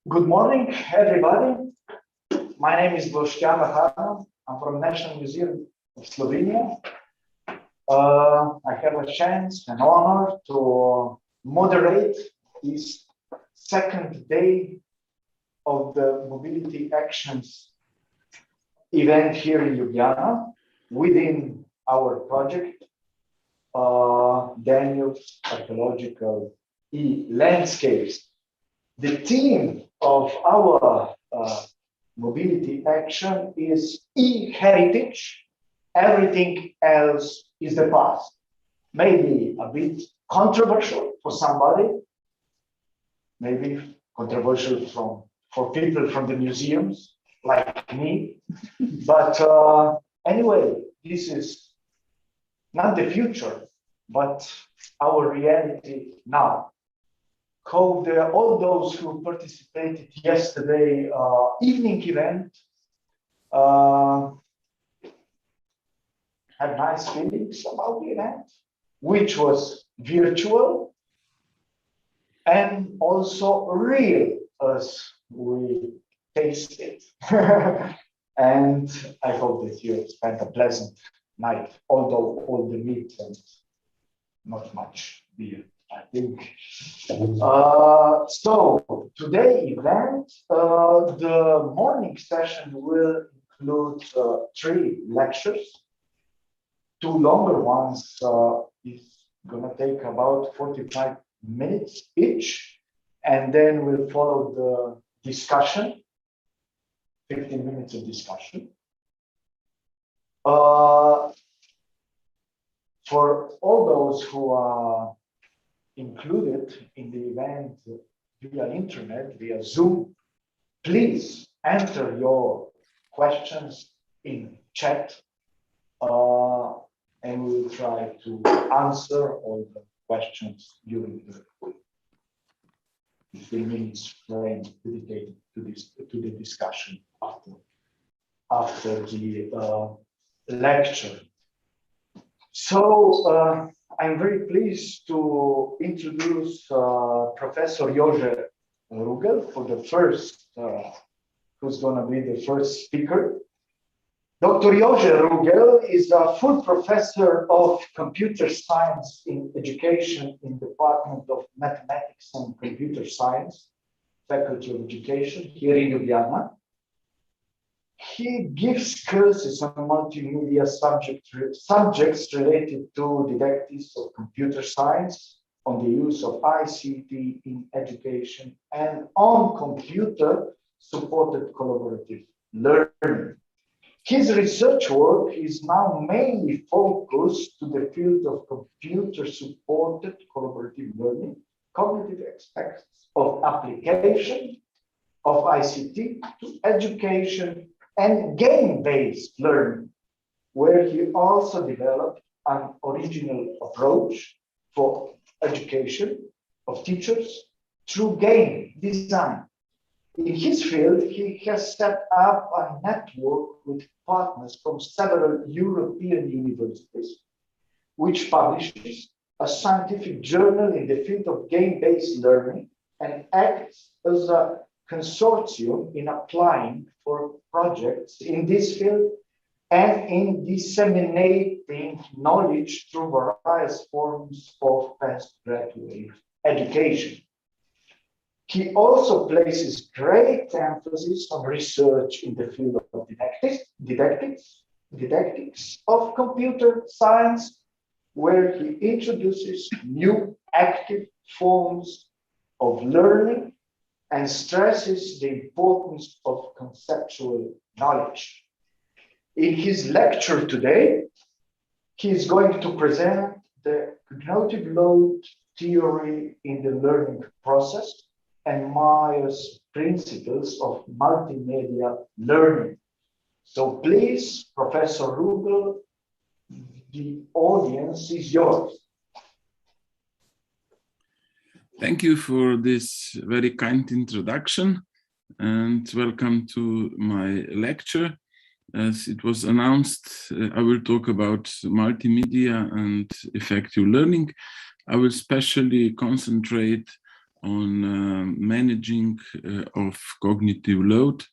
Good morning, everybody. My name is Ljubljana. I'm from National Museum of Slovenia. I have a chance and honor to moderate this second day of the Mobility Actions event here in Ljubljana within our project, Danube's Archaeological E-Landscapes. The theme of our mobility action is e-heritage. Everything else is the past. Maybe a bit controversial for somebody, maybe controversial for people from the museums like me. But anyway, this is not the future, but our reality now. All those who participated yesterday evening event had nice feelings about the event, which was virtual and also real as we tasted. And I hope that you spent a pleasant night, although all the meat and not much beer, I think. So today event, the morning session will include 3 lectures. 2 longer ones is gonna take about 45 minutes each, and then we'll follow the discussion, 15 minutes of discussion. For all those who are included in the event via internet, via Zoom, please enter your questions in chat, and we will try to answer all the questions during the 15 minutes frame dedicated to the discussion after the lecture. So I'm very pleased to introduce Professor Jože Rugelj for the first, who's going to be the first speaker. Dr. Jože Rugelj is a full professor of computer science in education in the Department of Mathematics and Computer Science, Faculty of Education here in Ljubljana. He gives courses on multimedia subjects related to didactics of computer science, on the use of ICT in education, and on computer-supported collaborative learning. His research work is now mainly focused to the field of computer-supported collaborative learning, cognitive aspects of application of ICT to education, and game-based learning, where he also developed an original approach for education of teachers through game design. In his field, he has set up a network with partners from several European universities, which publishes a scientific journal in the field of game-based learning and acts as a consortium in applying for projects in this field and in disseminating knowledge through various forms of postgraduate education. He also places great emphasis on research in the field of didactics of computer science, where he introduces new active forms of learning and stresses the importance of conceptual knowledge. In his lecture today, he is going to present the cognitive load theory in the learning process and Meyer's principles of multimedia learning. So please, Professor Rugelj, the audience is yours. Thank you for this very kind introduction and welcome to my lecture. As it was announced, I will talk about multimedia and effective learning. I will especially concentrate on managing of cognitive load,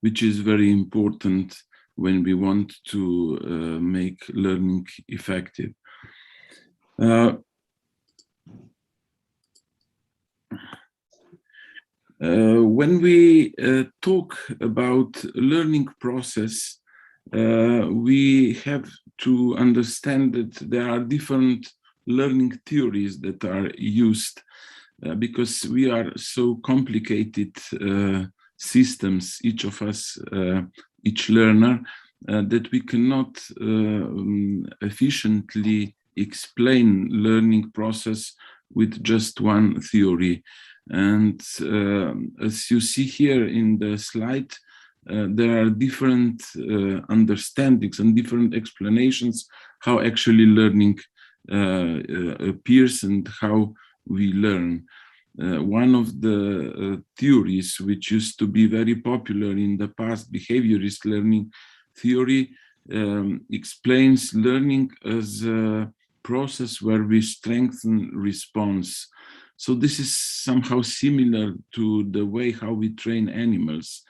which is very important when we want to make learning effective. When we talk about learning process, we have to understand that there are different learning theories that are used because we are so complicated systems, each of us, each learner, that we cannot efficiently explain learning process with just one theory. And as you see here in the slide, there are different understandings and different explanations how actually learning appears and how we learn. One of the theories which used to be very popular in the past, behaviorist learning theory, explains learning as a process where we strengthen response. So this is somehow similar to the way how we train animals.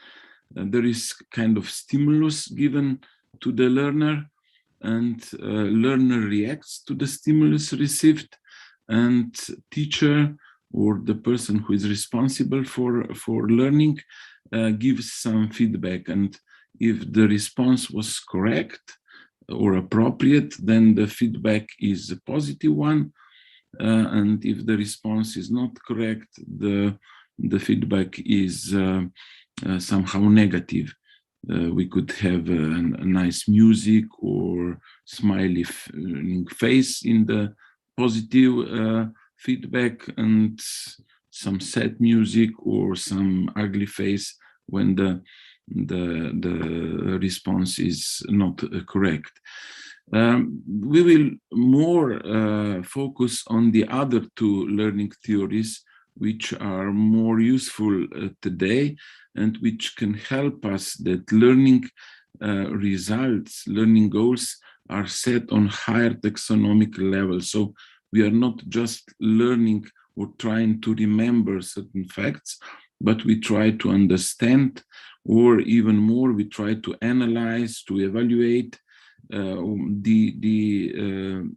There is kind of stimulus given to the learner, and learner reacts to the stimulus received, and teacher or the person who is responsible for learning gives some feedback. And if the response was correct or appropriate, then the feedback is a positive one. And if the response is not correct, the feedback is somehow negative. We could have a nice music or smiley face in the positive feedback, and some sad music or some ugly face when the response is not correct. We will more focus on the other two learning theories, which are more useful today and which can help us that learning results, learning goals are set on higher taxonomic levels. So we are not just learning or trying to remember certain facts, but we try to understand, or even more, we try to analyze, to evaluate the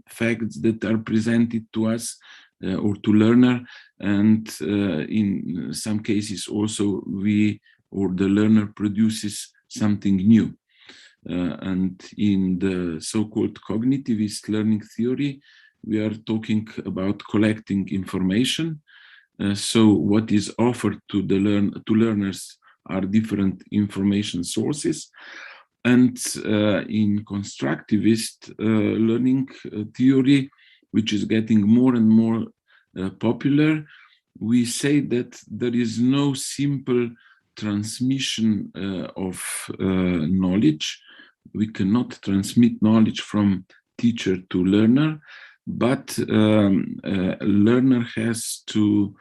facts that are presented to us or to learner, and in some cases also we or the learner produces something new. And in the so-called cognitivist learning theory, we are talking about collecting information. So what is offered to the learners are different information sources. And in constructivist learning theory, which is getting more and more popular, we say that there is no simple transmission of knowledge. We cannot transmit knowledge from teacher to learner, but learner has to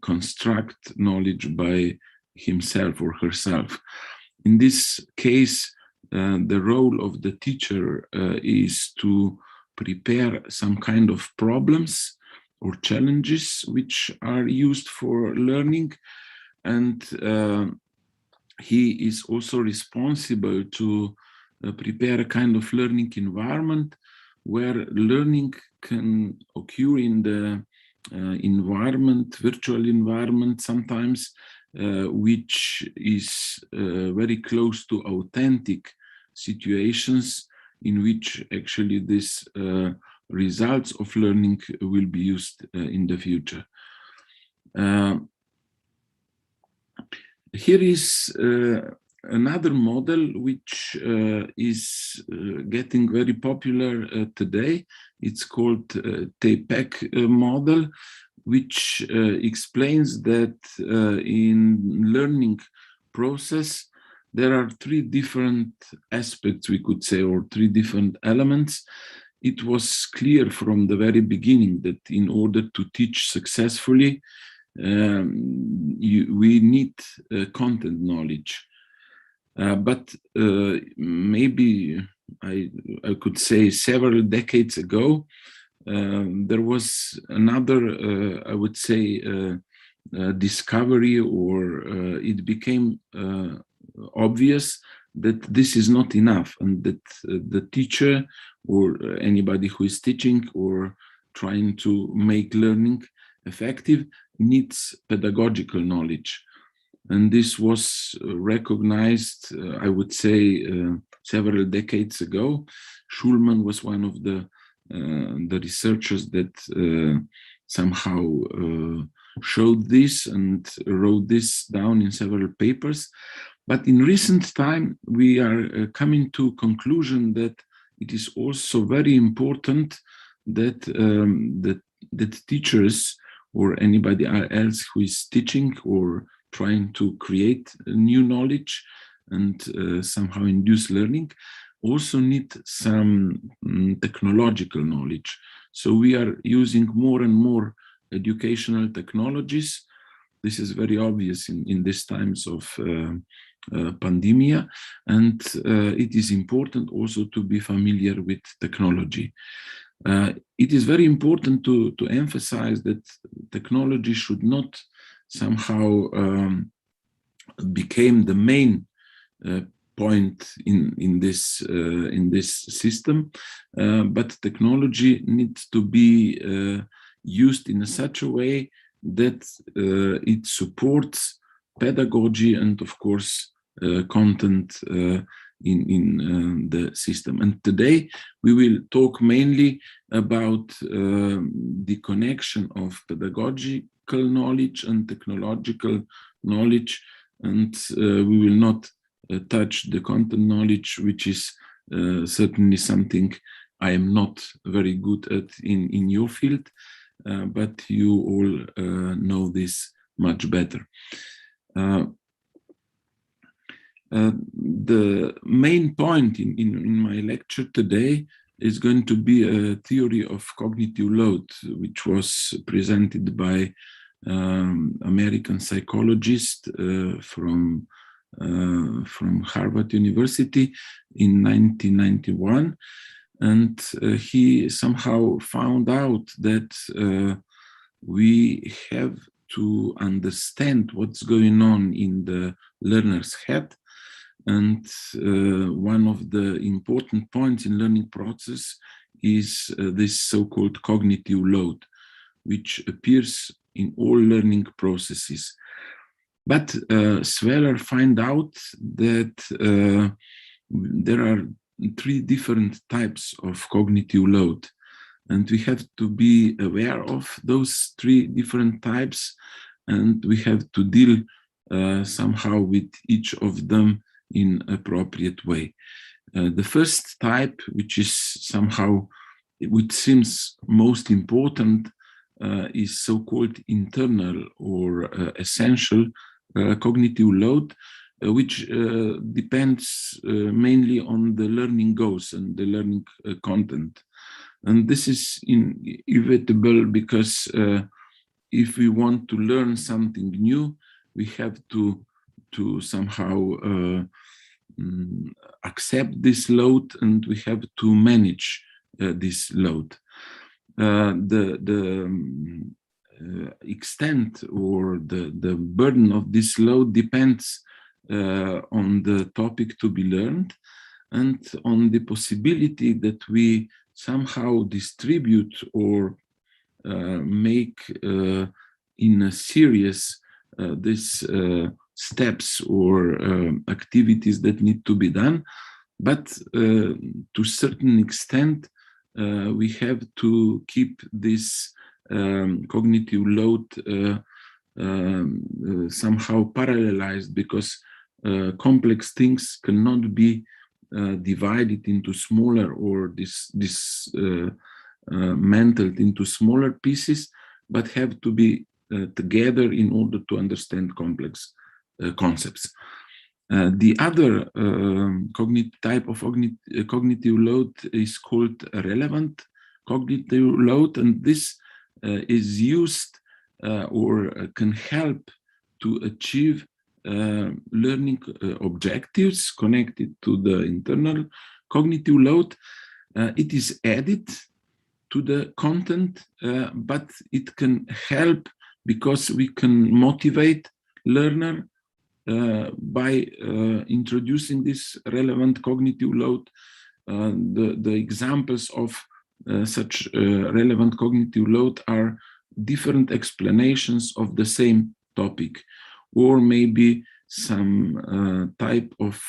construct knowledge by himself or herself. In this case, the role of the teacher is to prepare some kind of problems or challenges which are used for learning, and he is also responsible to prepare a kind of learning environment where learning can occur in the environment, virtual environment sometimes, which is very close to authentic situations in which actually these results of learning will be used in the future. Here is another model which is getting very popular today. It's called Tapec Model, which explains that in learning process, there are three different aspects, we could say, or three different elements. It was clear from the very beginning that in order to teach successfully, we need content knowledge. But maybe I could say several decades ago, there was another, I would say, discovery, or it became obvious that this is not enough, and that the teacher or anybody who is teaching or trying to make learning effective needs pedagogical knowledge. And this was recognized, I would say, several decades ago. Schulman was one of the researchers that somehow showed this and wrote this down in several papers. But in recent time, we are coming to conclusion that it is also very important that that teachers or anybody else who is teaching or trying to create new knowledge and somehow induce learning also need some technological knowledge. So we are using more and more educational technologies. This is very obvious in these times of pandemia, and it is important also to be familiar with technology. It is very important to emphasize that technology should not somehow become the main point in this system, but technology needs to be used in such a way that it supports pedagogy and, of course, content in the system. And today we will talk mainly about the connection of pedagogical knowledge and technological knowledge, and we will not touch the content knowledge, which is certainly something I am not very good at in your field, but you all know this much better. The main point in my lecture today is going to be a theory of cognitive load, which was presented by American psychologist from Harvard University in 1991. And he somehow found out that we have to understand what's going on in the learner's head. And one of the important points in learning process is this so-called cognitive load, which appears in all learning processes. But Sveller found out that there are three different types of cognitive load, and we have to be aware of those three different types, and we have to deal somehow with each of them in appropriate way. The first type, which is somehow, which seems most important, is so-called internal or essential cognitive load, which depends mainly on the learning goals and the learning content. And this is inevitable because if we want to learn something new, we have to somehow accept this load, and we have to manage this load. The extent or the burden of this load depends on the topic to be learned and on the possibility that we somehow distribute or make in a series these steps or activities that need to be done. But to a certain extent, we have to keep this cognitive load somehow parallelized, because complex things cannot be divided into smaller or dismantled into smaller pieces, but have to be together in order to understand complex concepts. The other type of cognitive load is called relevant cognitive load, and this is used or can help to achieve learning objectives connected to the internal cognitive load. It is added to the content, but it can help because we can motivate learner by introducing this relevant cognitive load. The examples of such relevant cognitive load are different explanations of the same topic, or maybe some type of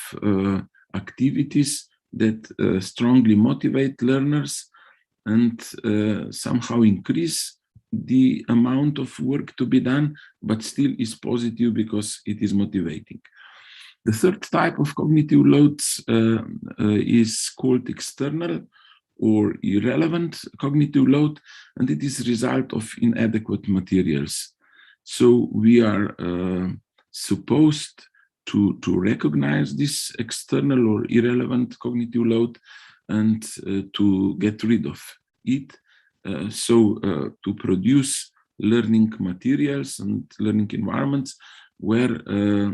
activities that strongly motivate learners and somehow increase the amount of work to be done, but still is positive because it is motivating. The third type of cognitive loads is called external or irrelevant cognitive load, and it is a result of inadequate materials. So we are supposed to recognize this external or irrelevant cognitive load and to get rid of it. To produce learning materials and learning environments where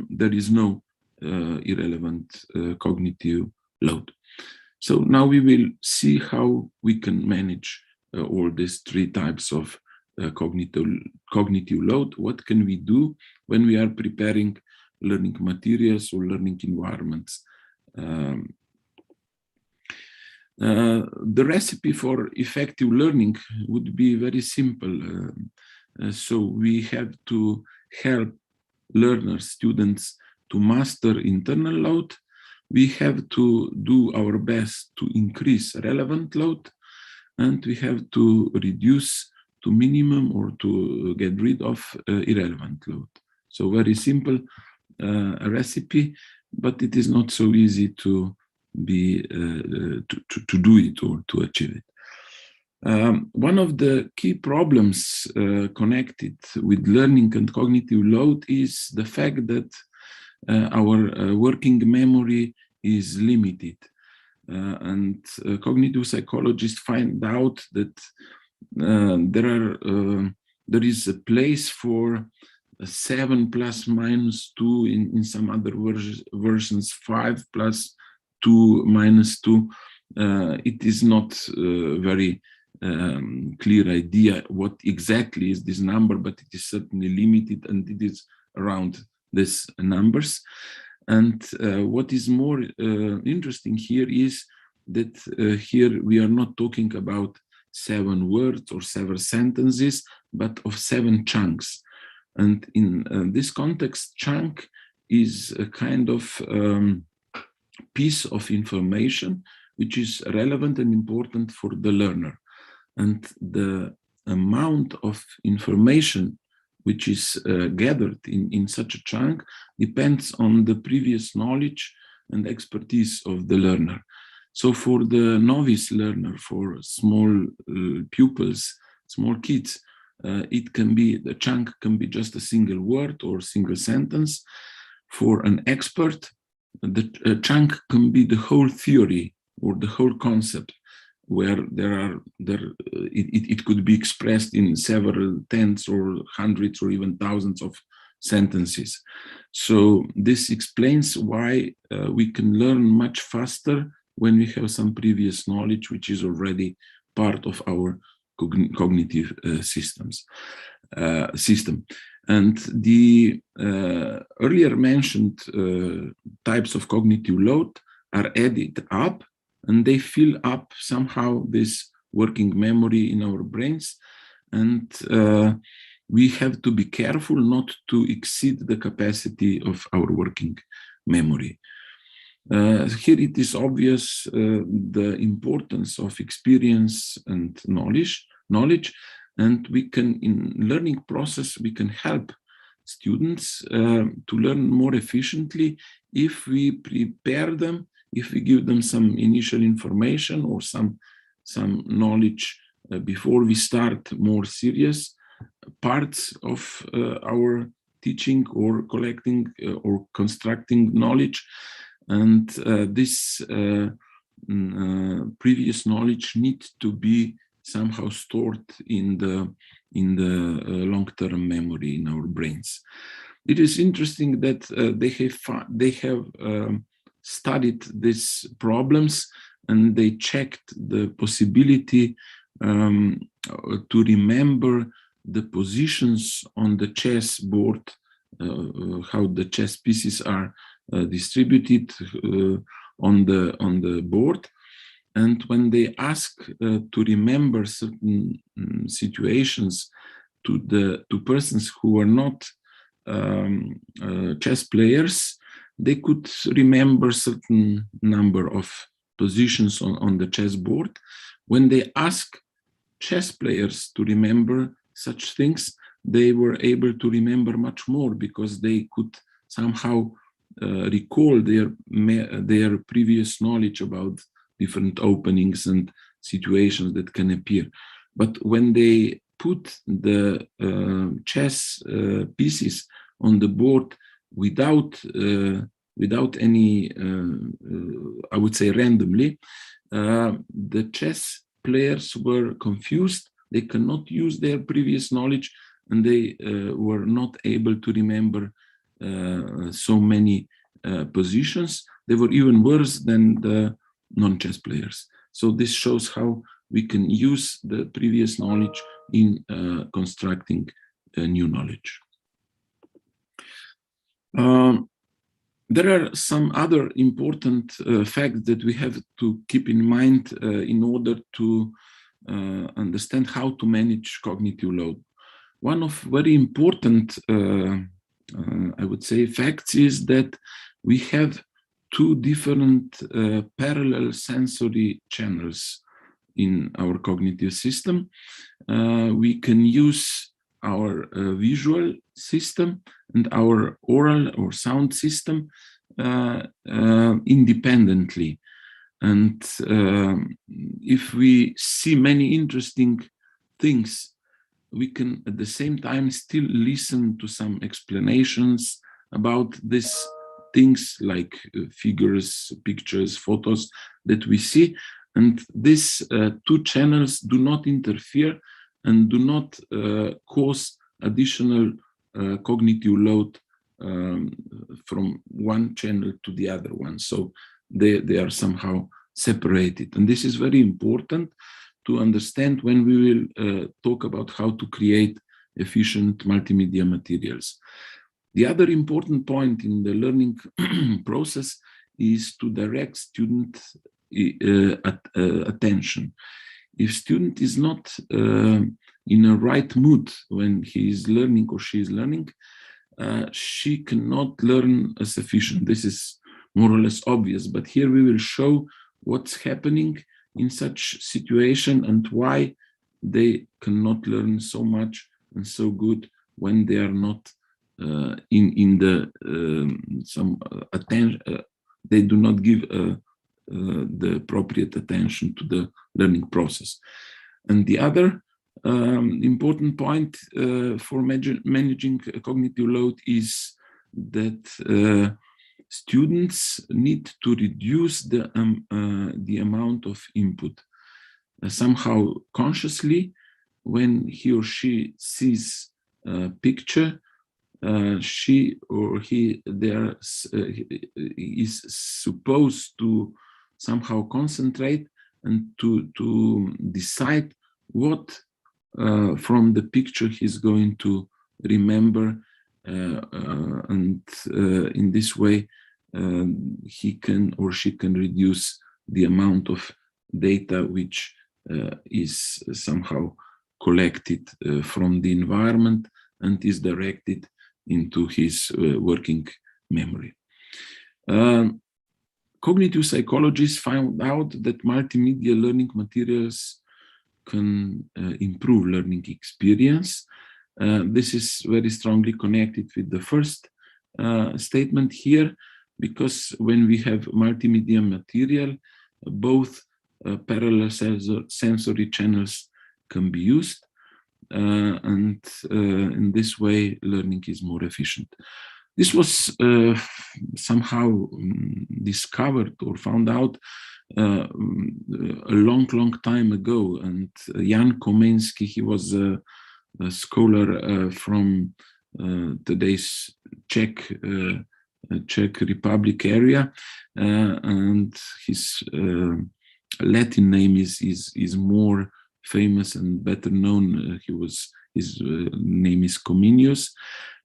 there is no irrelevant cognitive load. So now we will see how we can manage all these three types of cognitive load. What can we do when we are preparing learning materials or learning environments? The recipe for effective learning would be very simple. So we have to help learners, students to master internal load. We have to do our best to increase relevant load, and we have to reduce to minimum or to get rid of irrelevant load. So very simple recipe, but it is not so easy to do it or to achieve it. One of the key problems connected with learning and cognitive load is the fact that our working memory is limited. And cognitive psychologists find out that there is a place for 7 plus minus 2 in some other versions, 5 plus 2 minus 2. It is not very clear idea what exactly is this number, but it is certainly limited and it is around these numbers. And what is more interesting here is that here we are not talking about 7 words or 7 sentences, but of 7 chunks. And in this context, chunk is a kind of piece of information which is relevant and important for the learner. And the amount of information which is gathered in such a chunk depends on the previous knowledge and expertise of the learner. So for the novice learner, for small pupils, small kids, it can be, the chunk can be just a single word or single sentence. For an expert, the chunk can be the whole theory or the whole concept, where it could be expressed in several tens or hundreds or even thousands of sentences. So this explains why we can learn much faster when we have some previous knowledge, which is already part of our cognitive system. And the earlier mentioned types of cognitive load are added up, and they fill up somehow this working memory in our brains. And we have to be careful not to exceed the capacity of our working memory. Here it is obvious the importance of experience and knowledge, and we can, in learning process, we can help students to learn more efficiently if we prepare them, if we give them some initial information or some knowledge before we start more serious parts of our teaching or collecting or constructing knowledge. And this previous knowledge needs to be somehow stored in the long-term memory in our brains. It is interesting that they have studied these problems, and they checked the possibility to remember the positions on the chess board, how the chess pieces are distributed on the board. And when they ask to remember certain situations to persons who are not chess players, they could remember certain number of positions on the chessboard. When they ask chess players to remember such things, they were able to remember much more because they could somehow recall their previous knowledge about different openings and situations that can appear. But when they put the chess pieces on the board without any, I would say randomly, the chess players were confused. They cannot use their previous knowledge, and they were not able to remember so many positions. They were even worse than the non-chess players. So this shows how we can use the previous knowledge in constructing new knowledge. There are some other important facts that we have to keep in mind in order to understand how to manage cognitive load. One of very important, I would say, facts is that we have two different parallel sensory channels in our cognitive system. We can use our visual system and our oral or sound system independently. And if we see many interesting things, we can at the same time still listen to some explanations about these things, like figures, pictures, photos that we see. And these two channels do not interfere and do not cause additional cognitive load from one channel to the other one. So they are somehow separated. And this is very important to understand when we will talk about how to create efficient multimedia materials. The other important point in the learning process is to direct student attention. If student is not in a right mood when he is learning or she is learning, she cannot learn as efficient. This is more or less obvious, but here we will show what's happening in such situation and why they cannot learn so much and so good when they are not in the some attention. They do not give the appropriate attention to the learning process. And the other important point for managing cognitive load is that students need to reduce the amount of input. Somehow consciously, when he or she sees a picture, she or he is supposed to somehow concentrate and to decide what from the picture he's going to remember, and in this way he can or she can reduce the amount of data which is somehow collected from the environment and is directed into his working memory. Cognitive psychologists found out that multimedia learning materials can improve learning experience. This is very strongly connected with the first statement here, because when we have multimedia material, both parallel sensory channels can be used, and in this way learning is more efficient. This was somehow discovered or found out a long time ago, and Jan Komensky, he was a scholar from today's Czech Republic area, and his Latin name is more famous and better known. He was His name is Comenius.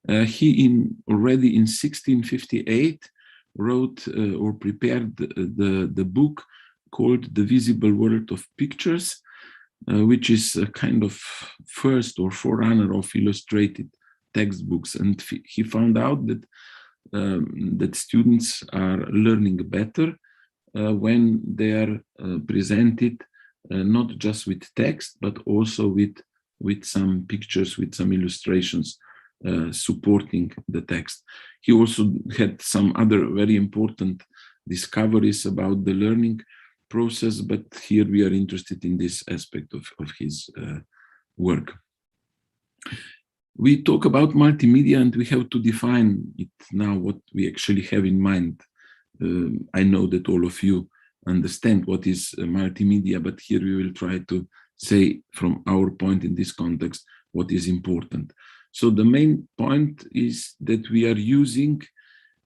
He already in 1658 wrote or prepared the book called The Visible World of Pictures, which is a kind of first or forerunner of illustrated textbooks. And he found out that that students are learning better when they are presented not just with text, but also with some pictures, with some illustrations supporting the text. He also had some other very important discoveries about the learning process, but here we are interested in this aspect of his work. We talk about multimedia and we have to define it now, what we actually have in mind. I know that all of you understand what is multimedia, but here we will try to say from our point in this context what is important. So the main point is that we are using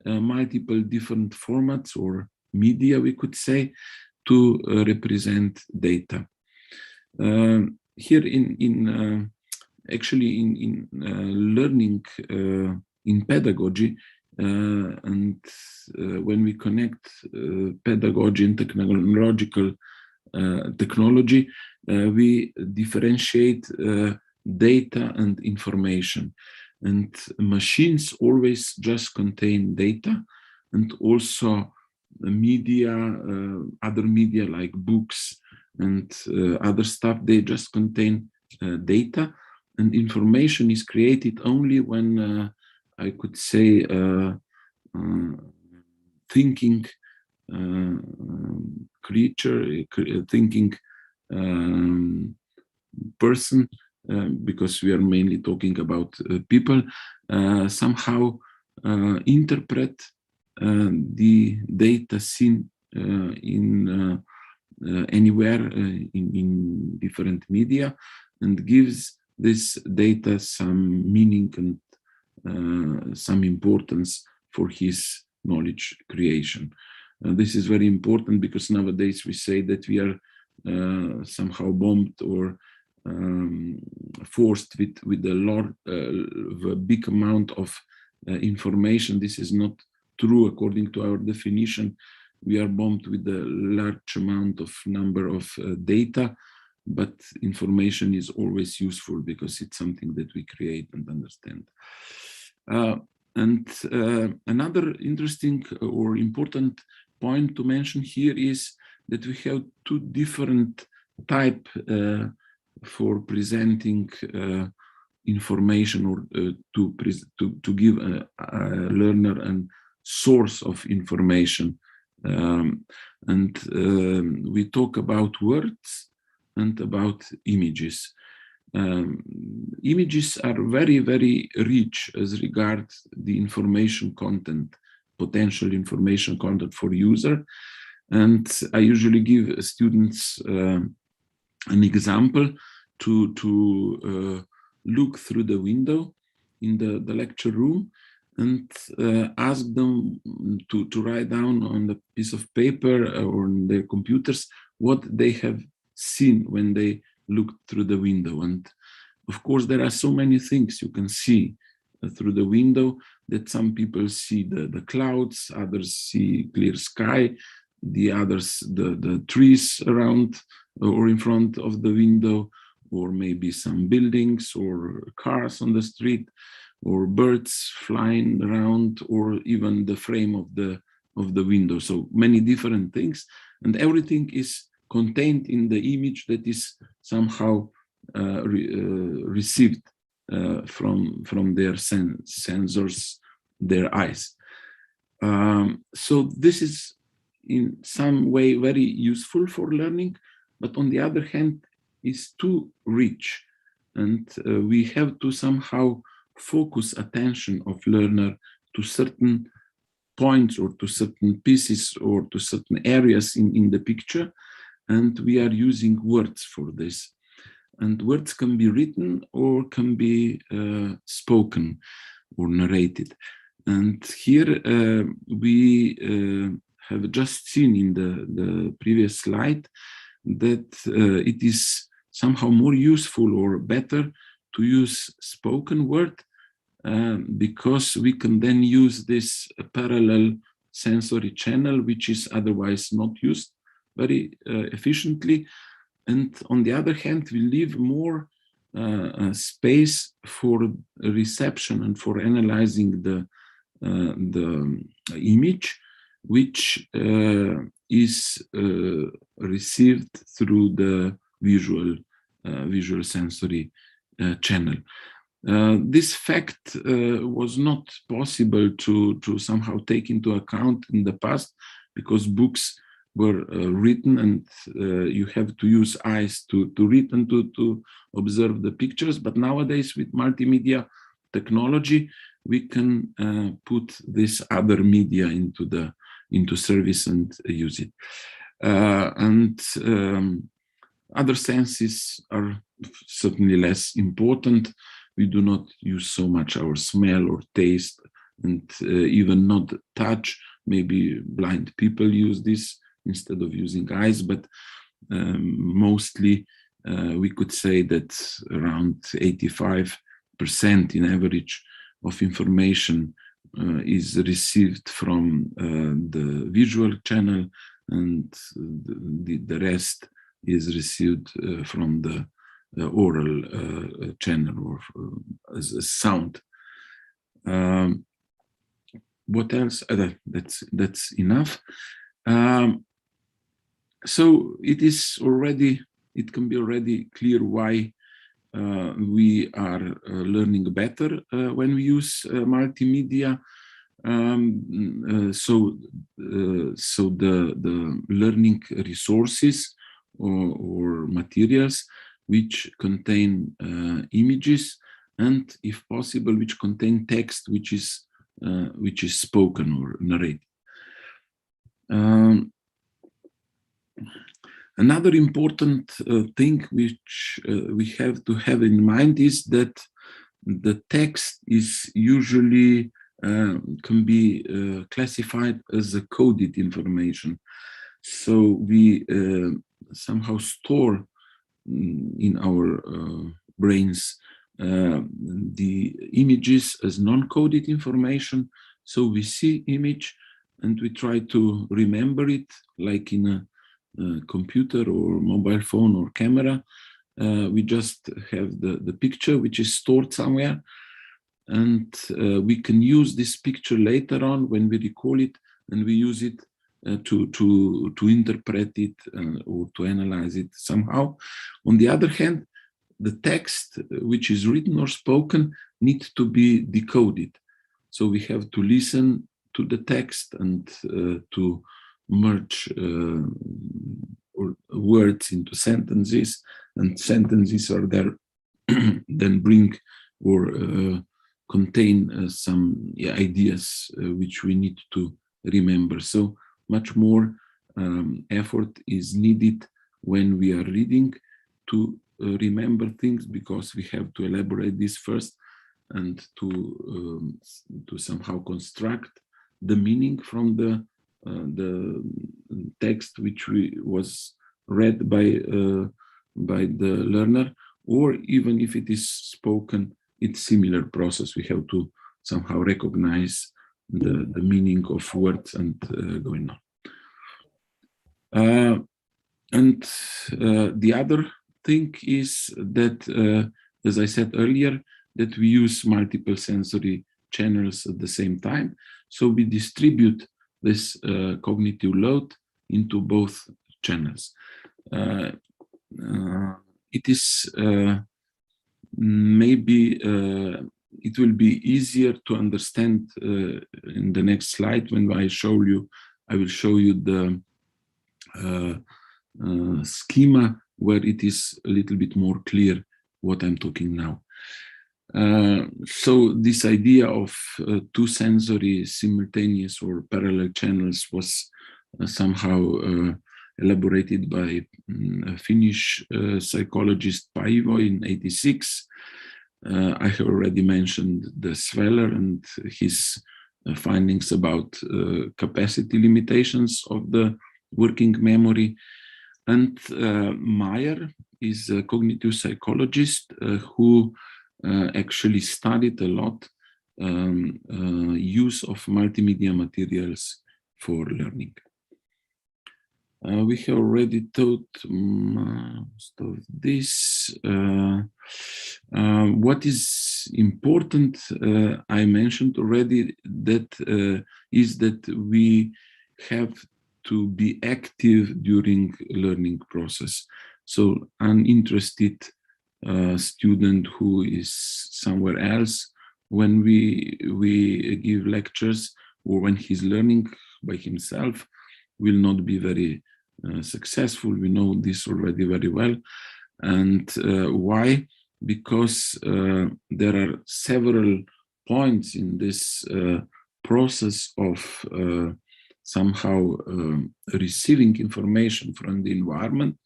multiple different formats or media, we could say, to represent data. Here in learning in pedagogy, and when we connect pedagogy and technological technology, we differentiate data and information. And machines always just contain data, and also media, other media like books and other stuff, they just contain data, and information is created only when I could say thinking creature, thinking person, because we are mainly talking about people, somehow interpret the data seen in anywhere in different media, and gives this data some meaning and some importance for his knowledge creation. This is very important because nowadays we say that we are somehow bombed or forced with a big amount of information. This is not true according to our definition. We are bombed with a large amount of number of data, but information is always useful because it's something that we create and understand. Another interesting or important point to mention here is that we have two different types for presenting information, or to give a learner a source of information. We talk about words and about images. Images are very, very rich as regards the information content, potential information content for user. And I usually give students an example to look through the window in the lecture room and ask them to write down on a piece of paper or on their computers what they have seen when they look through the window. And of course, there are so many things you can see through the window, that some people see the clouds, others see clear sky, the others the trees around or in front of the window, or maybe some buildings or cars on the street, or birds flying around, or even the frame of the window. So many different things, and everything is contained in the image that is somehow received from their sensors, their eyes. So this is in some way very useful for learning, but on the other hand is too rich, and we have to somehow focus attention of learner to certain points or to certain pieces or to certain areas in the picture, and we are using words for this. And words can be written or can be spoken or narrated. And here we have just seen in the previous slide that it is somehow more useful or better to use spoken word because we can then use this parallel sensory channel, which is otherwise not used very efficiently. And on the other hand, we leave more space for reception and for analyzing the image, which is received through the visual sensory channel. This fact was not possible to somehow take into account in the past, because books were written and you have to use eyes to read and to observe the pictures. But nowadays, with multimedia technology, we can put this other media into service and use it. Other senses are certainly less important. We do not use so much our smell or taste, and even not touch. Maybe blind people use this instead of using eyes, but mostly we could say that around 85% in average of information is received from the visual channel, and the rest is received from the oral channel or as a sound. What else? That's enough. So it can be already clear why we are learning better when we use multimedia. So the learning resources or materials which contain images, and if possible, which contain text which is spoken or narrated. Another important thing which we have to have in mind is that the text is usually can be classified as a coded information. So we somehow store in our brains the images as non-coded information. So we see image and we try to remember it, like in a computer or mobile phone or camera. We just have the picture which is stored somewhere, and we can use this picture later on when we recall it, and we use it to interpret it or to analyze it somehow. On the other hand, the text which is written or spoken needs to be decoded. So we have to listen to the text and to merge words into sentences, and sentences are there then bring or contain some ideas which we need to remember. So much more effort is needed when we are reading to remember things, because we have to elaborate this first and to somehow construct the meaning from the text which was read by the learner, or even if it is spoken, it's similar process. We have to somehow recognize the meaning of words and going on. The other thing is that, as I said earlier, that we use multiple sensory channels at the same time. So we distribute this cognitive load into both channels. It is maybe it will be easier to understand in the next slide when I will show you the schema where it is a little bit more clear what I'm talking now. So this idea of two sensory simultaneous or parallel channels was somehow elaborated by a Finnish psychologist Paivo in '86. I have already mentioned the Sveller and his findings about capacity limitations of the working memory. And Meyer is a cognitive psychologist who actually studied a lot use of multimedia materials for learning. We have already taught most of this. What is important, I mentioned already, that is that we have to be active during learning process. So an interested student who is somewhere else, when we give lectures or when he's learning by himself, will not be very successful. We know this already very well. And why? Because there are several points in this process of somehow receiving information from the environment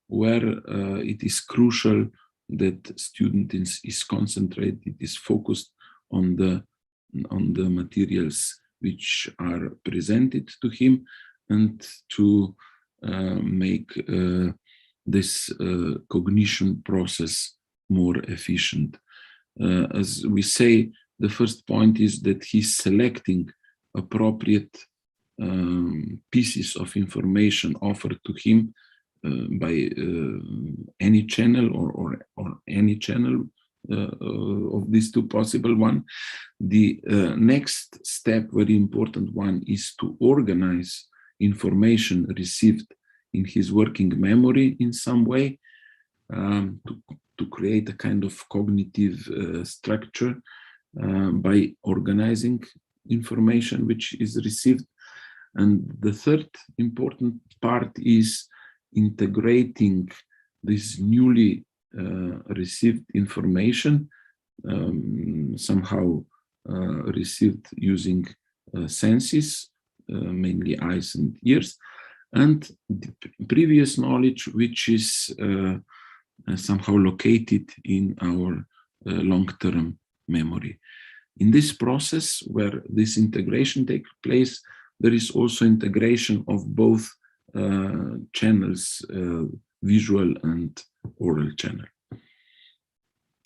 where it is crucial that student is concentrated, is focused on the materials which are presented to him, and to make this cognition process more efficient. As we say, the first point is that he's selecting appropriate pieces of information offered to him by any channel or any channel of these two possible one. The next step, very important one, is to organize information received in his working memory in some way, to create a kind of cognitive structure by organizing information which is received. And the third important part is integrating this newly received information, somehow received using senses, mainly eyes and ears, and the previous knowledge which is somehow located in our long-term memory. In this process where this integration takes place, there is also integration of both channels, visual and oral channel.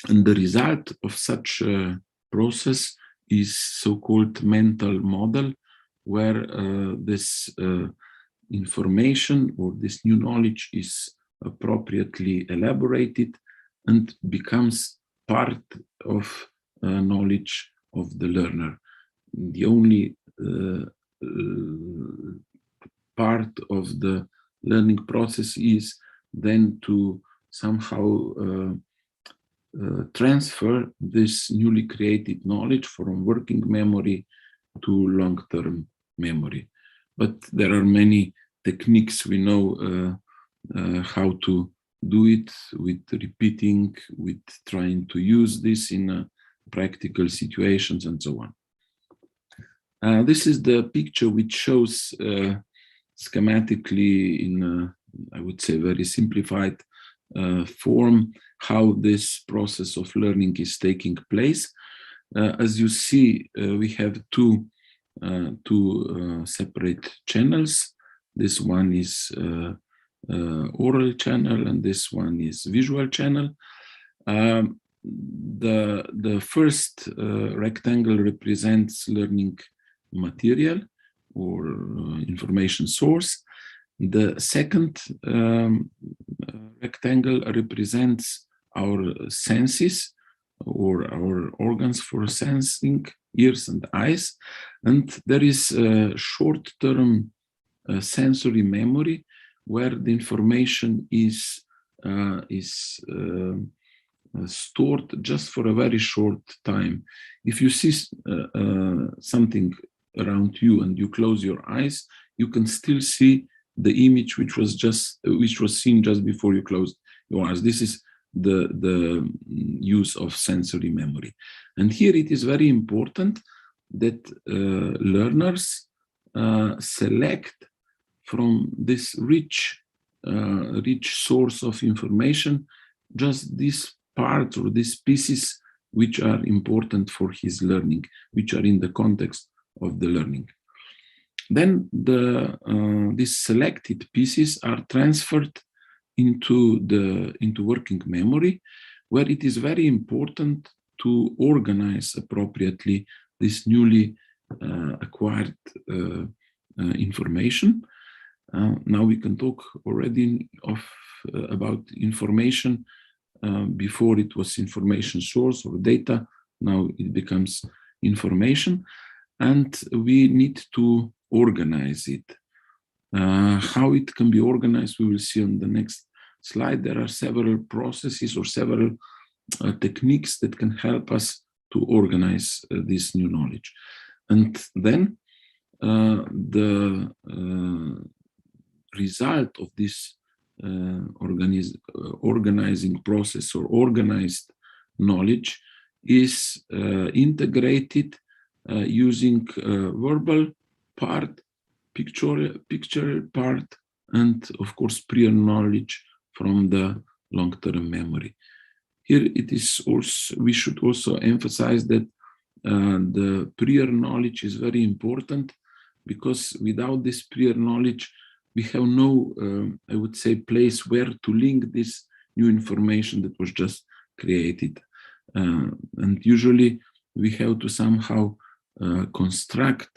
And the result of such a process is so-called mental model, where this information or this new knowledge is appropriately elaborated and becomes part of knowledge of the learner. The only part of the learning process is then to somehow transfer this newly created knowledge from working memory to long-term memory. But there are many techniques we know how to do it, with repeating, with trying to use this in practical situations and so on. This is the picture which shows schematically in, I would say, very simplified form, how this process of learning is taking place. As you see, we have two separate channels. This one is oral channel and this one is visual channel. The first rectangle represents learning material or information source. The second rectangle represents our senses or our organs for sensing, ears and eyes. And there is a short-term sensory memory where the information is stored just for a very short time. If you see something around you and you close your eyes, you can still see the image which was seen just before you closed your eyes. This is the use of sensory memory. And here it is very important that learners select from this rich source of information just these parts or these pieces which are important for his learning, which are in the context of the learning. Then these selected pieces are transferred into working memory, where it is very important to organize appropriately this newly acquired information. Now we can talk already about information. Before it was information source or data, now it becomes information, and we need to organize it. How it can be organized, we will see on the next slide. There are several processes or several techniques that can help us to organize this new knowledge. And then the result of this organizing process or organized knowledge is integrated using verbal part, picture part, and of course prior knowledge from the long-term memory. Here it is also, we should also emphasize that the prior knowledge is very important, because without this prior knowledge we have no, I would say, place where to link this new information that was just created. And usually we have to somehow construct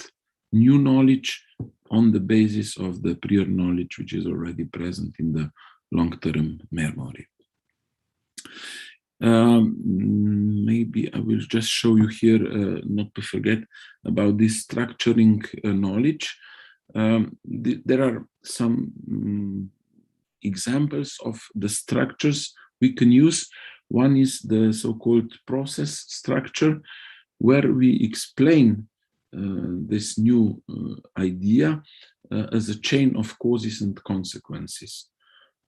new knowledge on the basis of the prior knowledge which is already present in the long-term memory. Maybe I will just show you here, not to forget about this structuring knowledge. There are some examples of the structures we can use. One is the so-called process structure, where we explain this new idea as a chain of causes and consequences.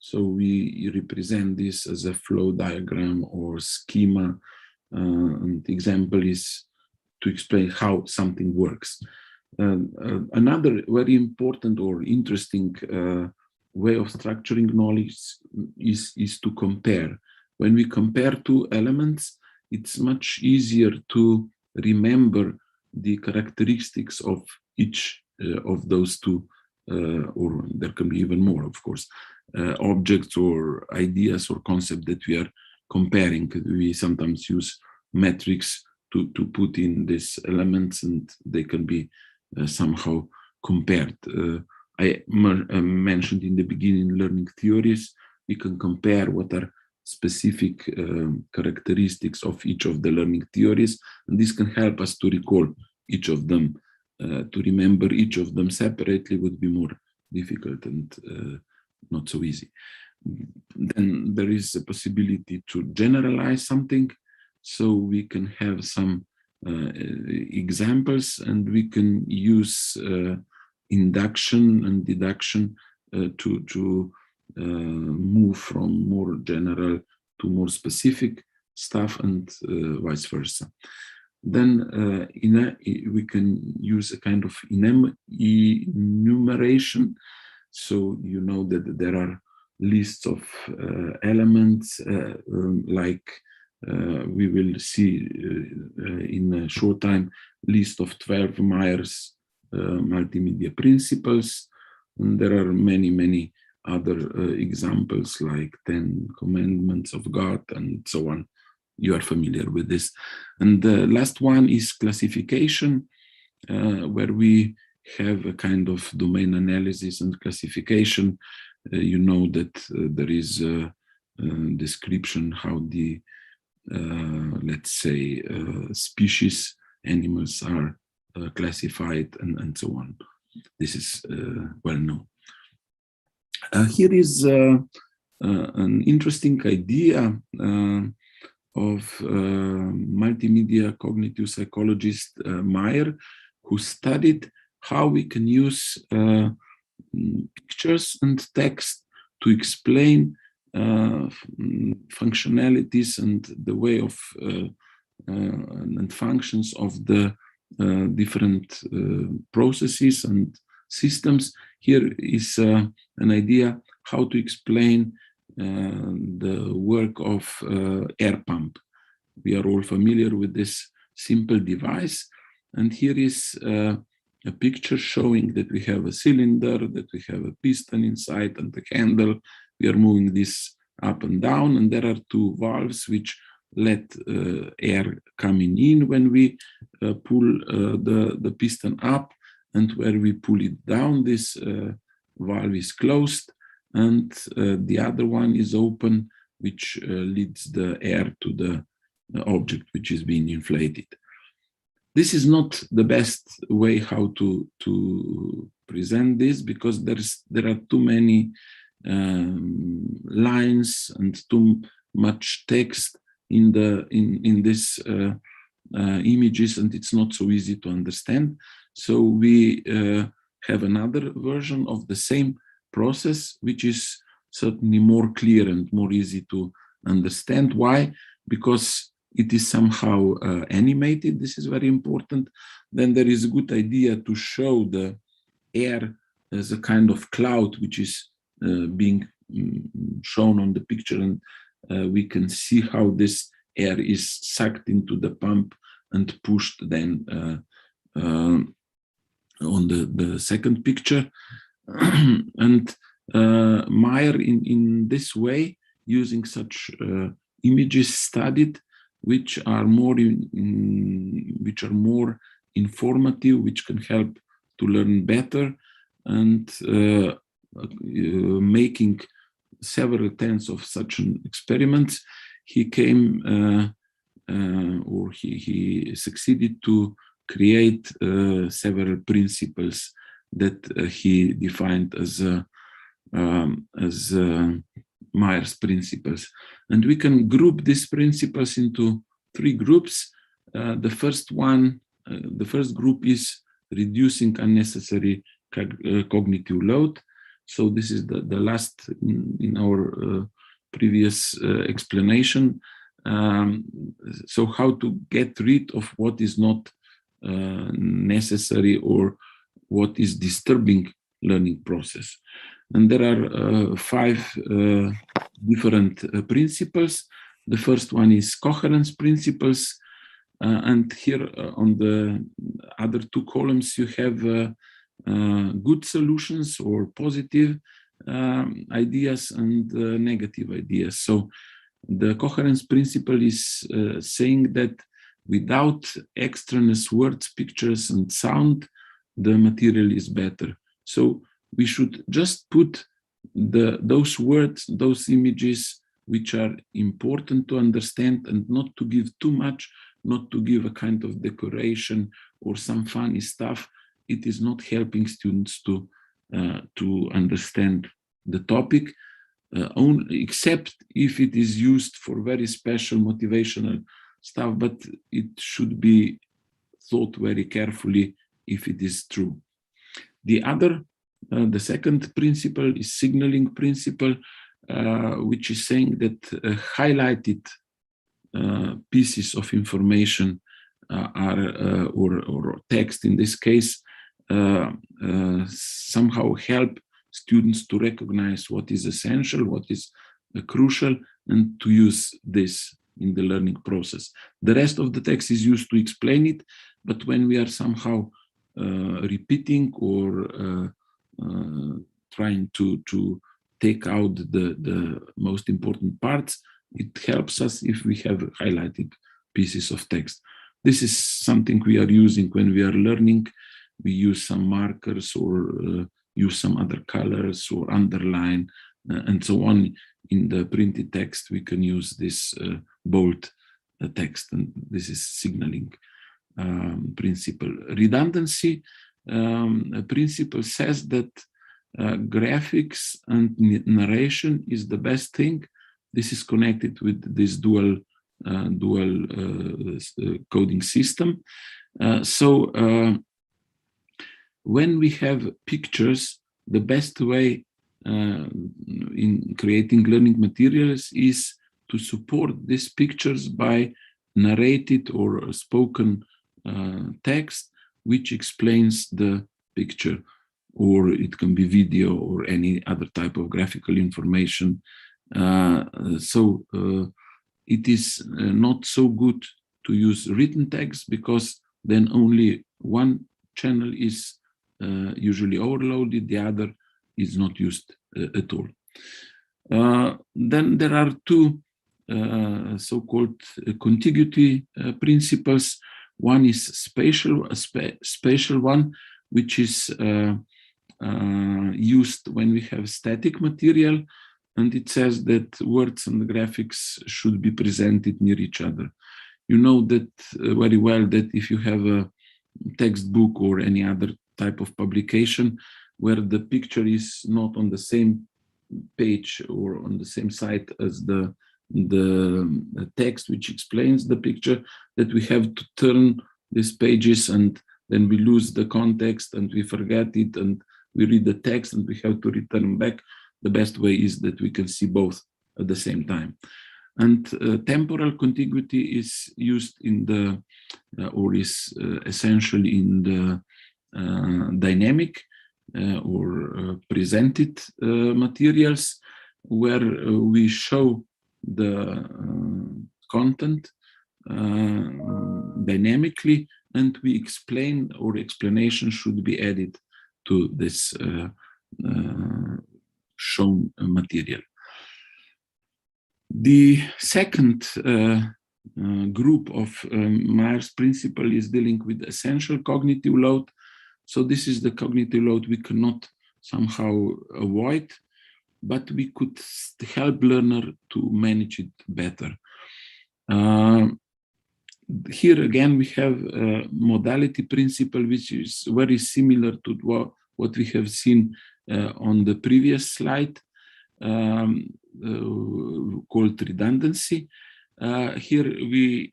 So we represent this as a flow diagram or schema, and the example is to explain how something works. Another very important or interesting way of structuring knowledge is to compare. When we compare two elements, it's much easier to remember the characteristics of each of those two, or there can be even more, of course, objects or ideas or concepts that we are comparing. We sometimes use metrics to put in these elements, and they can be somehow compared. I mentioned in the beginning learning theories. We can compare what are specific characteristics of each of the learning theories, and this can help us to recall each of them. To remember each of them separately would be more difficult and not so easy. Then there is a possibility to generalize something, so we can have some examples, and we can use induction and deduction to move from more general to more specific stuff, and vice versa. Then we can use a kind of enumeration. So you know that there are lists of elements, like we will see in a short time, list of 12 Myers multimedia principles. And there are many other examples, like 10 commandments of God and so on. You are familiar with this. And the last one is classification, where we have a kind of domain analysis and classification. You know that there is a description how the, let's say, species, animals are classified, and so on. This is well known. Here is an interesting idea of multimedia cognitive psychologist Meyer, who studied how we can use pictures and text to explain functionalities and the way of and functions of the different processes and systems. Here is an idea how to explain the work of air pump. We are all familiar with this simple device, and here is a picture showing that we have a cylinder, that we have a piston inside and the handle. We are moving this up and down, and there are two valves which let air coming in when we pull the piston up, and where we pull it down, this valve is closed, and the other one is open, which leads the air to the object which is being inflated. This is not the best way how to present this, because there are too many lines and too much text in this images, and it's not so easy to understand. So we have another version of the same process, which is certainly more clear and more easy to understand. Why? Because it is somehow animated. This is very important. Then there is a good idea to show the air as a kind of cloud, which is being shown on the picture, and we can see how this air is sucked into the pump and pushed then on the second picture. And Meyer, in this way, using such images studied, which are more informative, which can help to learn better, and making several tens of such experiments, he came or he succeeded to create several principles that he defined as Meyer's principles. And we can group these principles into three groups. The first group is reducing unnecessary cognitive load. So this is the last in our previous explanation. So how to get rid of what is not necessary or what is disturbing learning process. And there are 5 different principles. The first one is coherence principles. And here on the other 2 columns, you have good solutions or positive ideas and negative ideas. So the coherence principle is saying that without extraneous words, pictures, and sound, the material is better. So we should just put those words, those images which are important to understand, and not to give too much, not to give a kind of decoration or some funny stuff. It is not helping students to understand the topic, only except if it is used for very special motivational stuff, but it should be thought very carefully if it is true. The second principle is signaling principle, which is saying that highlighted pieces of information or text in this case somehow help students to recognize what is essential, what is crucial, and to use this in the learning process. The rest of the text is used to explain it, but when we are somehow repeating or trying to take out the most important parts, it helps us if we have highlighted pieces of text. This is something we are using when we are learning. We use some markers or use some other colors or underline and so on. In the printed text, we can use this bold text, and this is signaling principle. Redundancy principle says that graphics and narration is the best thing. This is connected with this dual coding system. So when we have pictures, the best way in creating learning materials is to support these pictures by narrated or spoken text, which explains the picture, or it can be video or any other type of graphical information. So it is not so good to use written text, because then only one channel is usually overloaded, the other is not used at all. Then there are two so-called contiguity principles. One is spatial one, which is used when we have static material, and it says that words and graphics should be presented near each other. You know that very well that if you have a textbook or any other type of publication where the picture is not on the same page or on the same site as the text which explains the picture, that we have to turn these pages, and then we lose the context and we forget it, and we read the text and we have to return back. The best way is that we can see both at the same time. And temporal contiguity is used in the, or is essentially in the dynamic or presented materials, where we show the content dynamically, and we explain, or explanation should be added to this shown material. The second group of Myers principle is dealing with essential cognitive load. So this is the cognitive load we cannot somehow avoid, but we could help learner to manage it better. Here again, we have a modality principle, which is very similar to what we have seen on the previous slide, called redundancy. Here we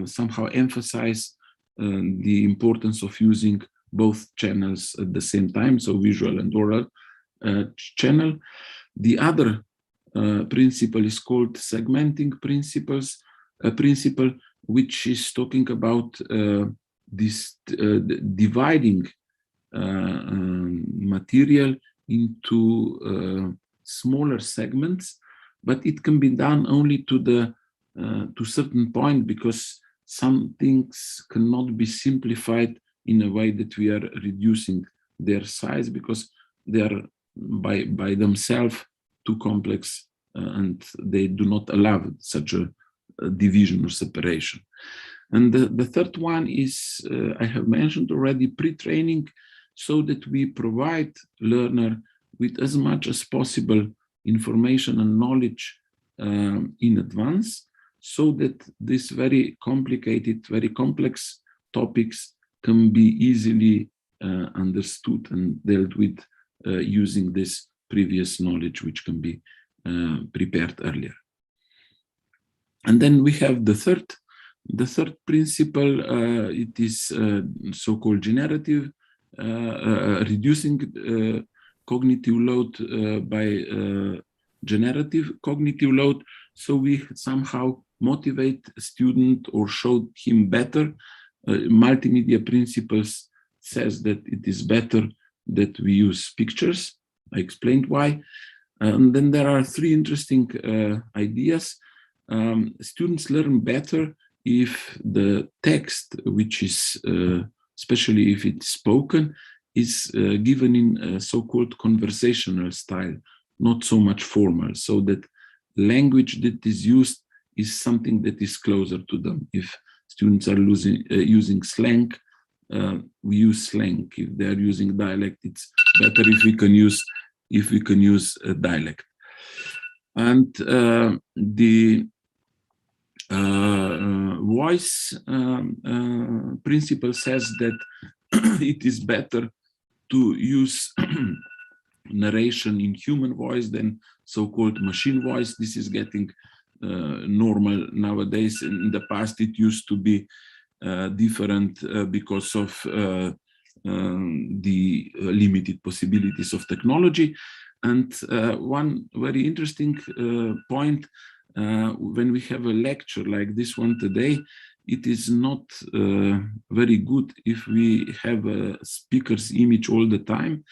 somehow emphasize the importance of using both channels at the same time, so visual and oral channel. The other principle is called segmenting principle, which is talking about this dividing material into smaller segments, but it can be done only to certain point, because some things cannot be simplified in a way that we are reducing their size, because they are by themselves too complex, and they do not allow such a division or separation. And the third one is, I have mentioned already, pre-training, so that we provide learner with as much as possible information and knowledge in advance, so that these very complicated, very complex topics can be easily understood and dealt with using this previous knowledge, which can be prepared earlier. And then we have the third principle. It is so-called generative, reducing cognitive load by generative cognitive load. So we somehow motivate a student or show him better. Multimedia principles says that it is better that we use pictures. I explained why. And then there are three interesting ideas. Students learn better if the text, which is, especially if it's spoken, is given in a so-called conversational style, not so much formal, so that language that is used is something that is closer to them. If students are using slang, we use slang. If they are using dialect, it's better if we can use a dialect. And the voice principle says that it is better to use narration in human voice than so-called machine voice. This is getting normal nowadays. In the past, it used to be different because of the limited possibilities of technology. And one very interesting point, when we have a lecture like this one today, it is not very good if we have a speaker's image all the time.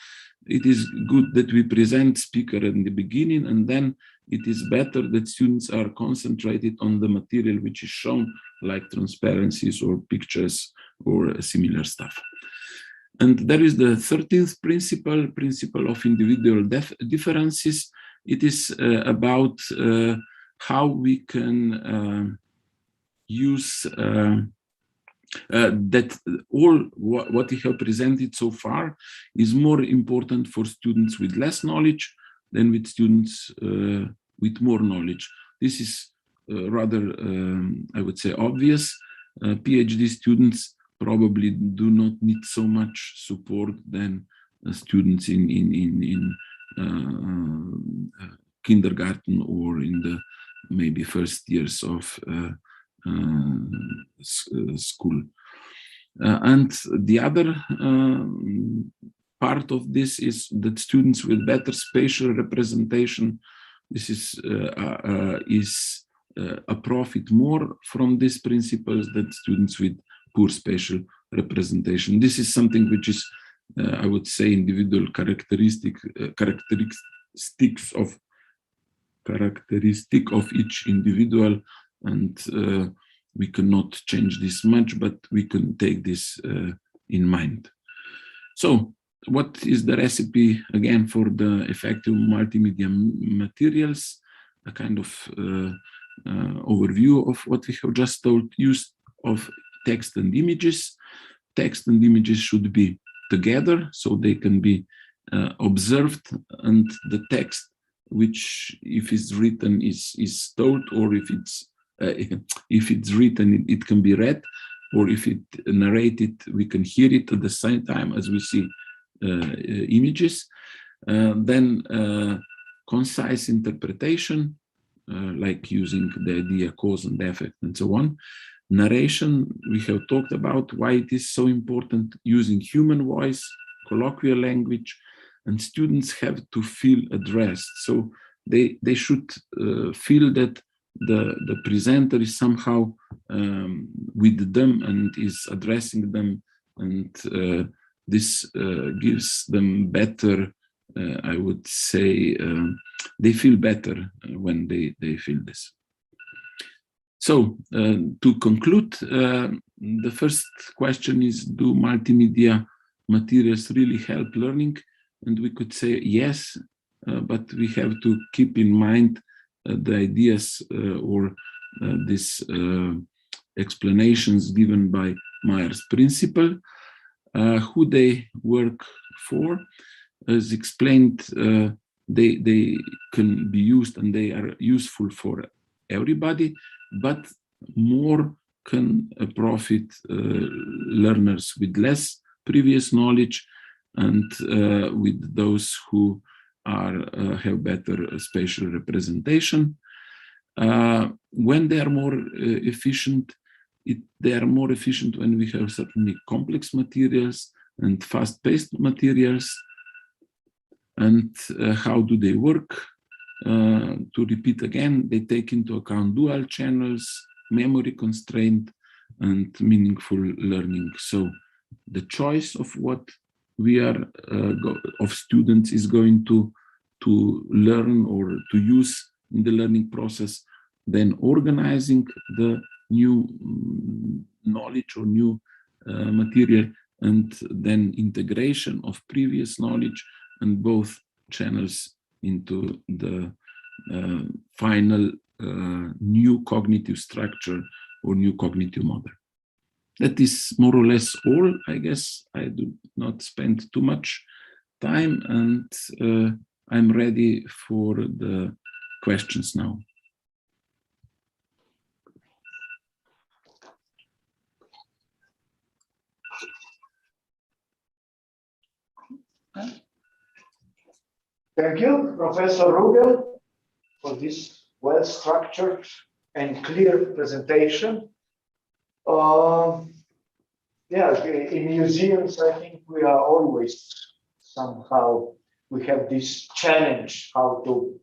It is good that we present speaker in the beginning, and then it is better that students are concentrated on the material which is shown, like transparencies or pictures or similar stuff. And there is the 13th principle of individual differences. it is about how we can use that all what we have presented so far is more important for students with less knowledge than with students with more knowledge. This is rather, I would say, obvious. PhD students probably do not need so much support than students in kindergarten or in the maybe first years of school. And the other part of this is that students with better spatial representation, this is a profit more from these principles than students with poor spatial representation. This is something which is, I would say, individual characteristic of each individual, and we cannot change this much, but we can take this in mind. So what is the recipe again for the effective multimedia materials? A kind of overview of what we have just told. Use of text and images. Text and images should be together so they can be observed, and the text, which if it's written is told, or if it's written it can be read, or if it narrated we can hear it at the same time as we see images. Then concise interpretation, like using the idea, cause and effect, and so on. Narration, we have talked about why it is so important, using human voice, colloquial language, and students have to feel addressed. So they should feel that the presenter is somehow with them and is addressing them, and this gives them better, I would say, they feel better when they feel this. So to conclude, the first question is, do multimedia materials really help learning? And we could say yes, but we have to keep in mind the ideas or these explanations given by Mayer's principle. Who they work for, as explained, they can be used and they are useful for everybody, but more can profit learners with less previous knowledge, and with those who have better spatial representation. When they are more efficient, they are more efficient when we have certainly complex materials and fast-paced materials. And how do they work? To repeat again, they take into account dual channels, memory constraint, and meaningful learning. So the choice of what we are of students is going to learn or to use in the learning process, then organizing the new knowledge or new material, and then integration of previous knowledge and both channels into the final new cognitive structure or new cognitive model. That is more or less all. I guess I do not spend too much time, and I'm ready for the questions now. Thank you, Professor Rugelj, for this well-structured and clear presentation. Yeah, in museums, I think we are always somehow, we have this challenge how to,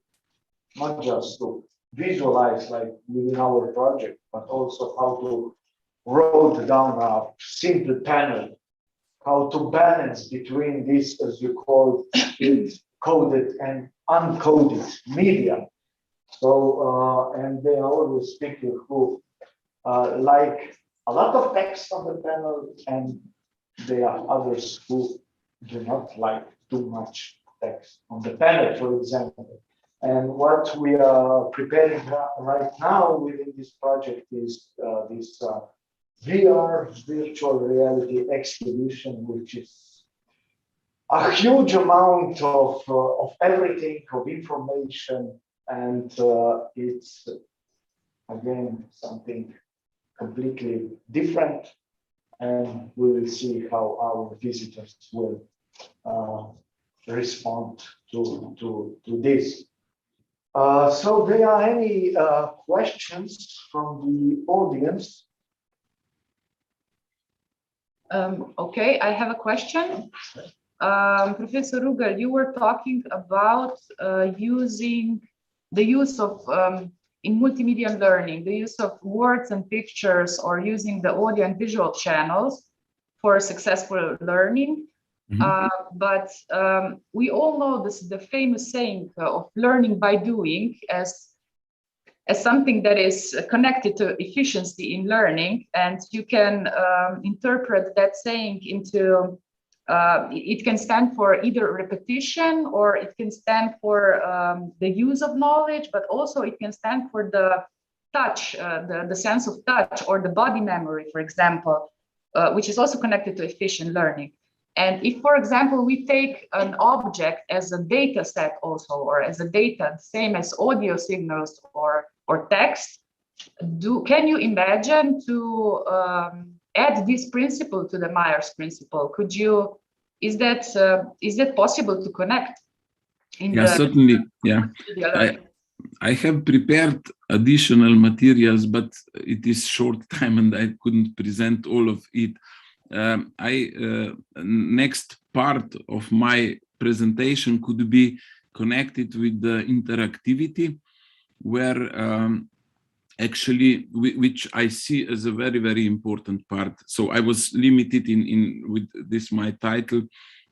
not just to visualize like within our project, but also how to write down a simple panel, how to balance between this, as you call it, coded and uncoded media. So, and there are always speakers who like a lot of text on the panel, and there are others who do not like too much text on the panel, for example. And what we are preparing right now within this project is this VR, virtual reality exhibition, which is a huge amount of everything, of information, and it's again something completely different, and we will see how our visitors will respond to this. So there are any questions from the audience? Okay, I have a question. Professor Rugelj, you were talking about using the use of, in multimedia learning, the use of words and pictures, or using the audio and visual channels for successful learning. But we all know this is the famous saying of learning by doing as something that is connected to efficiency in learning, and you can interpret that saying into it can stand for either repetition, or it can stand for the use of knowledge, but also it can stand for the touch, the sense of touch, or the body memory, for example, which is also connected to efficient learning. And if, for example, we take an object as a data set also, or as a data, same as audio signals or text, can you imagine to add this principle to the Myers principle? Could you, is that possible to connect? Certainly, yeah. I have prepared additional materials, but it is short time and I couldn't present all of it. Next part of my presentation could be connected with the interactivity, where actually, which I see as a very, very important part. So I was limited with this my title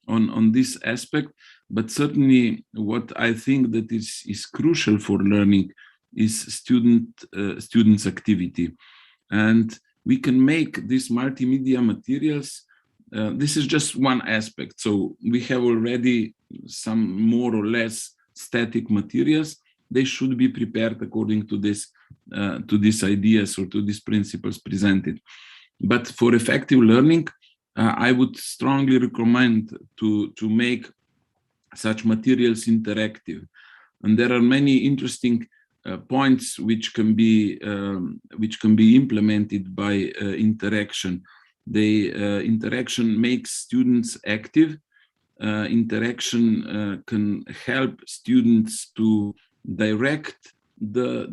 on this aspect, but certainly what I think that is crucial for learning is students' activity. And we can make these multimedia materials. This is just one aspect. So we have already some more or less static materials. They should be prepared according to these ideas or to these principles presented. But for effective learning, I would strongly recommend to make such materials interactive. And there are many interesting points which can be implemented by interaction. Interaction makes students active. Interaction can help students to direct the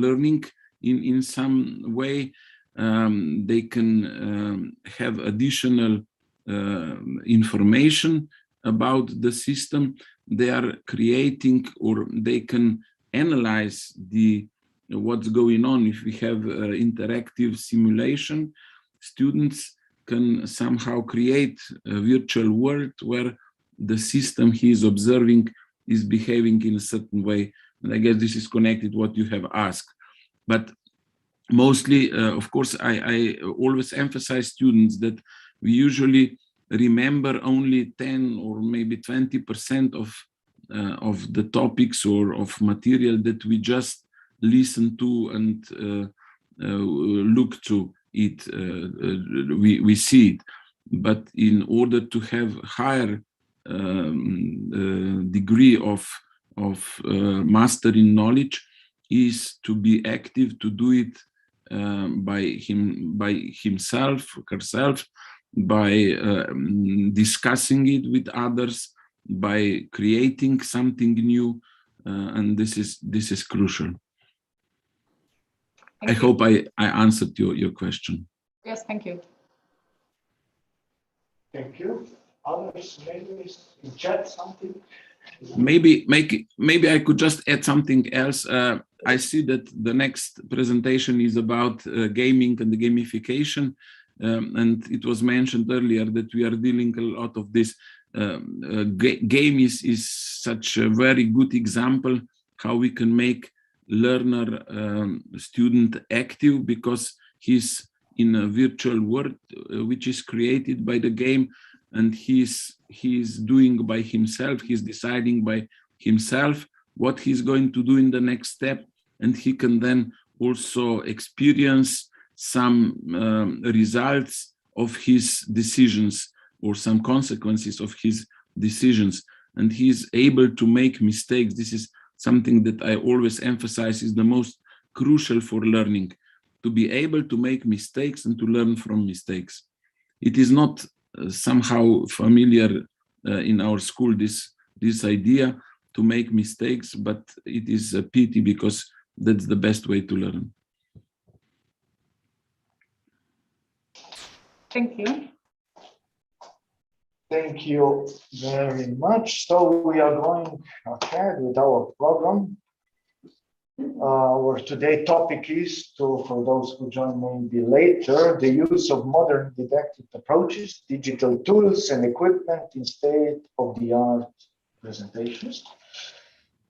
learning in some way. They can have additional information about the system. They are creating, or they can analyze what's going on. If we have interactive simulation, students can somehow create a virtual world where the system he is observing is behaving in a certain way. And I guess this is connected to what you have asked. But mostly, of course, I always emphasize students that we usually remember only 10 or maybe 20% of the topics or of material that we just listen to and look to it. We see it. But in order to have higher degree of mastering knowledge is to be active, to do it by himself, herself, by discussing it with others, by creating something new, and this is crucial. I hope I answered your question. Yes, thank you. Thank you. Others, maybe in chat something. Maybe I could just add something else. I see that the next presentation is about gaming and the gamification, and it was mentioned earlier that we are dealing a lot of this. Game is such a very good example how we can make learner student active, because he's in a virtual world which is created by the game, and he's doing by himself, he's deciding by himself, what he's going to do in the next step, and he can then also experience some results of his decisions or some consequences of his decisions, and he's able to make mistakes. This is something that I always emphasize is the most crucial for learning, to be able to make mistakes and to learn from mistakes. It is not somehow familiar in our school, this idea to make mistakes, but it is a pity because that's the best way to learn. Thank you. Thank you very much. So we are going ahead with our program. Our today's topic is for those who join maybe later, the use of modern didactic approaches, digital tools and equipment in state-of-the-art presentations.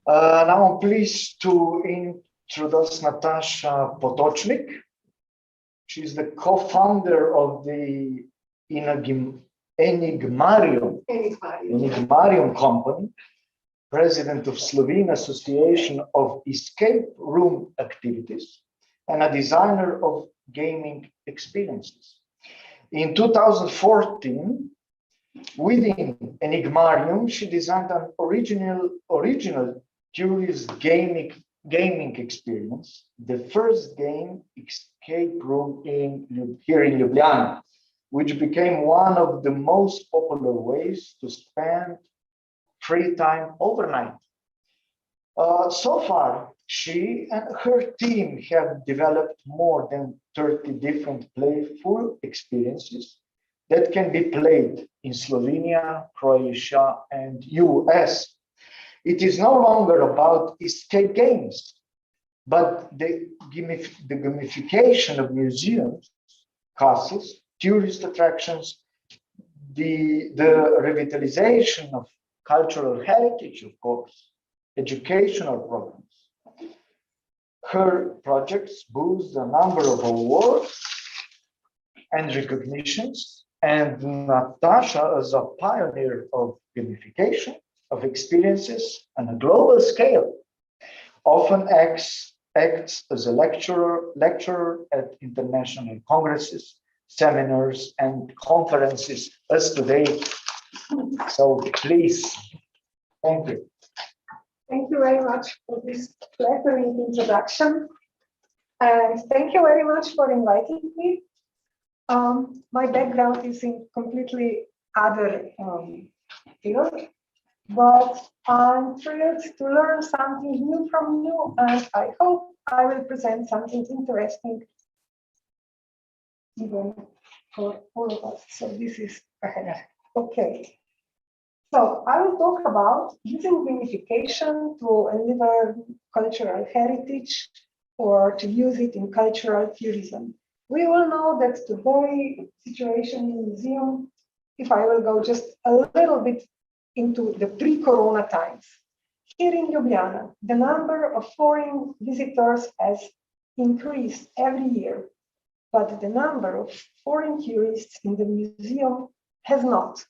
Now I'm pleased to introduce Nataša Potočnik. She's the co-founder of the Enigmarium company, president of Slovene Association of Escape Room Activities, and a designer of gaming experiences. In 2014, within Enigmarium, she designed an original tourist gaming experience, the first game escape room here in Ljubljana, which became one of the most popular ways to spend free time overnight. So far, she and her team have developed more than 30 different playful experiences that can be played in Slovenia, Croatia, and US. It is no longer about escape games, but the gamification of museums, castles, tourist attractions, the revitalization of cultural heritage, of course, educational programs. Her projects boost the number of awards and recognitions, and Nataša, as a pioneer of gamification of experiences on a global scale, often acts as a lecturer at international congresses, seminars, and conferences, as today. So please, thank you. Thank you very much for this flattering introduction. And thank you very much for inviting me. My background is in completely other field, but I'm thrilled to learn something new from you, and I hope I will present something interesting even for all of us. So this is ahead. Okay. So I will talk about using gamification to deliver cultural heritage or to use it in cultural tourism. We all know that today situation in the museum, if I will go just a little bit into the pre-corona times. Here in Ljubljana, the number of foreign visitors has increased every year, but the number of foreign tourists in the museum has not.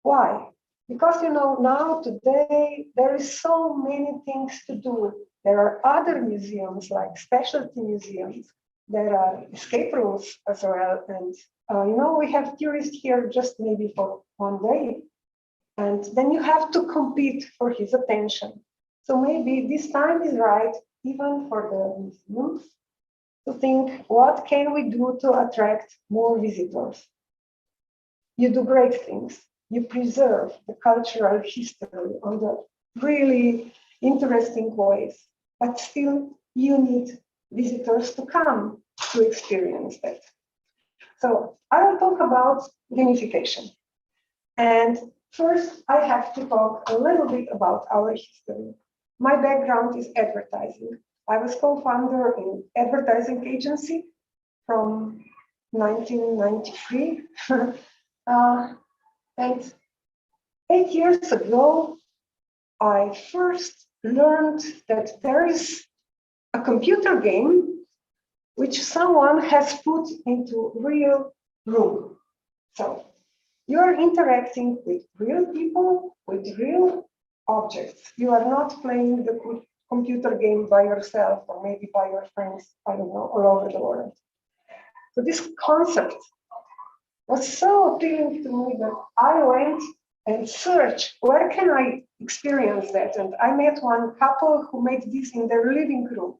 Why? Because, you know, now today there is so many things to do. There are other museums like specialty museums. There are escape rooms as well. And, you know, we have tourists here just maybe for one day. And then you have to compete for his attention. So maybe this time is right, even for the museums, to think, what can we do to attract more visitors? You do great things. You preserve the cultural history on the really interesting ways, but still you need visitors to come to experience that. So I will talk about gamification. And first, I have to talk a little bit about our history. My background is advertising. I was co-founder in advertising agency from 1993. And 8 years ago, I first learned that there is a computer game which someone has put into real room. So you're interacting with real people, with real objects. You are not playing the computer game by yourself or maybe by your friends, I don't know, all over the world. So this concept was so appealing to me that I went and searched, where can I experience that? And I met one couple who made this in their living room.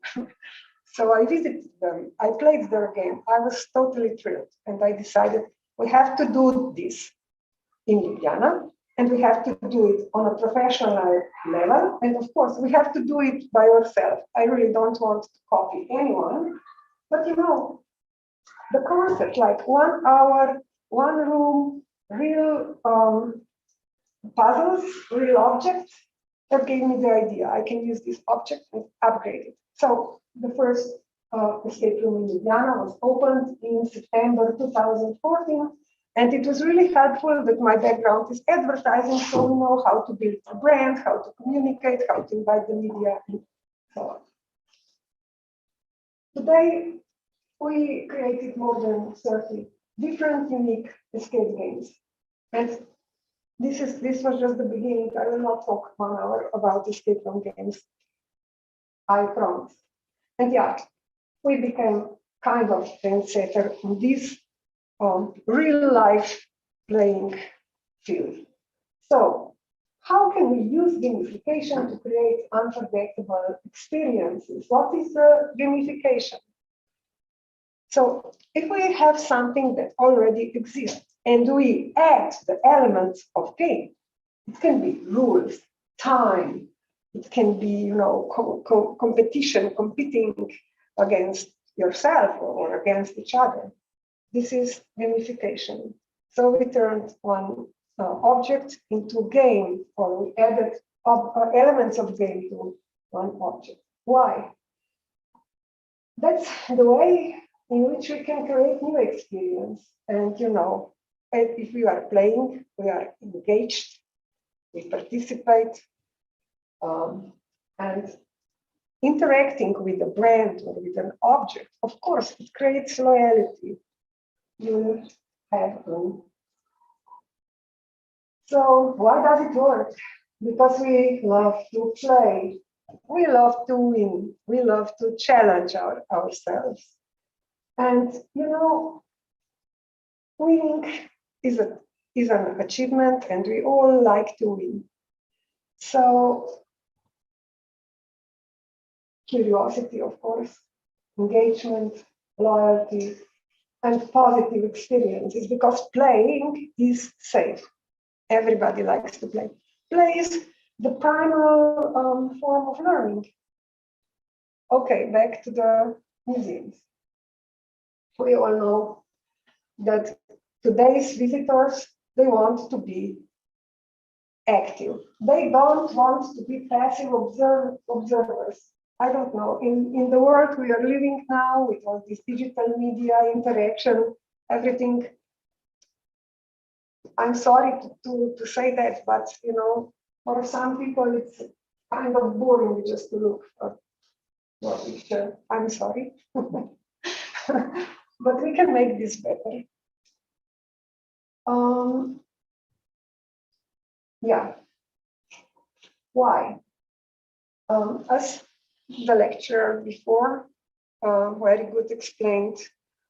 So I visited them, I played their game. I was totally thrilled. And I decided we have to do this in Ljubljana, and we have to do it on a professional level. And of course, we have to do it by ourselves. I really don't want to copy anyone. But you know, the concept, like 1 hour, 1 room, real puzzles, real objects, that gave me the idea. I can use this object and upgrade it. So the first escape room in Ljubljana was opened in September 2014. And it was really helpful that my background is advertising, so we know how to build a brand, how to communicate, how to invite the media, and so on. Today, we created more than 30 different unique escape games. And this was just the beginning. I will not talk 1 hour about escape room games, I promise. And yeah, we became kind of trendsetter in this real life playing field. So how can we use gamification to create unforgettable experiences? What is gamification? So if we have something that already exists and we add the elements of game, it can be rules, time, it can be, you know, competition, competing against yourself or against each other. This is gamification. So we turned one object into game, or we added elements of game to one object. Why? That's the way in which we can create new experience. And you know, if we are playing, we are engaged, we participate, and interacting with a brand or with an object, of course, it creates loyalty. You have them. So why does it work? Because we love to play, we love to win, we love to challenge ourselves. And you know, winning is an achievement, and we all like to win. So curiosity, of course, engagement, loyalty, and positive experiences, because playing is safe. Everybody likes to play. Play is the primal form of learning. Okay, back to the museums. We all know that today's visitors, they want to be active. They don't want to be passive observers. I don't know, in the world we are living now with all this digital media interaction, everything, I'm sorry to say that, but you know, for some people it's kind of boring just to look at your picture. I'm sorry. But we can make this better. Yeah. Why? As the lecturer before very good explained,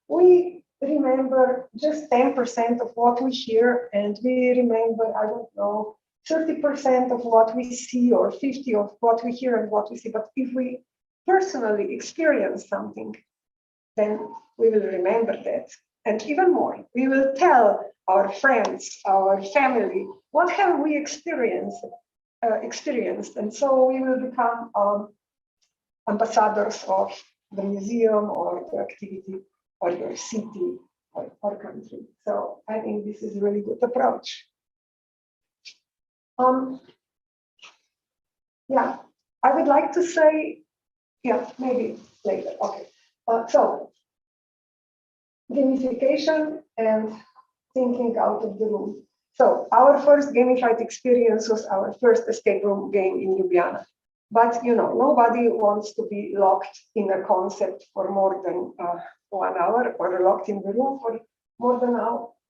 we remember just 10% of what we hear, and we remember, I don't know, 30% of what we see, or 50% of what we hear and what we see. But if we personally experience something, then we will remember that. And even more, we will tell our friends, our family, what have we experienced. And so we will become ambassadors of the museum or the activity or your city or country. So I think this is a really good approach. Yeah, I would like to say, yeah, maybe later. Okay. So gamification and thinking out of the room. So our first gamified experience was our first escape room game in Ljubljana. But you know, nobody wants to be locked in a concept for more than 1 hour, or locked in the room for more than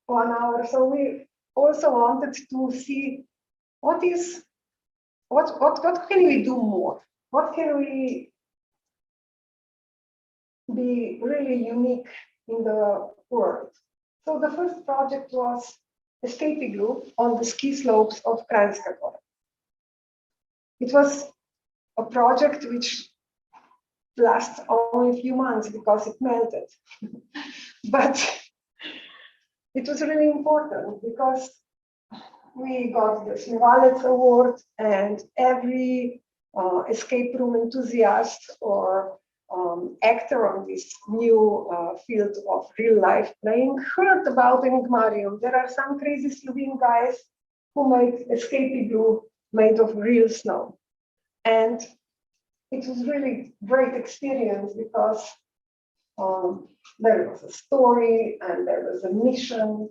1 hour. So we also wanted to see what is what can we do more? What can we be really unique in the world? So the first project was escape igloo on the ski slopes of Kranjska Gora. It was a project which lasts only a few months because it melted. But it was really important because we got the Snevalec Award, and every escape room enthusiast or actor on this new field of real life playing heard about Enigmarium. There are some crazy Slovene guys who make escape igloo made of real snow. And it was really great experience because there was a story and there was a mission.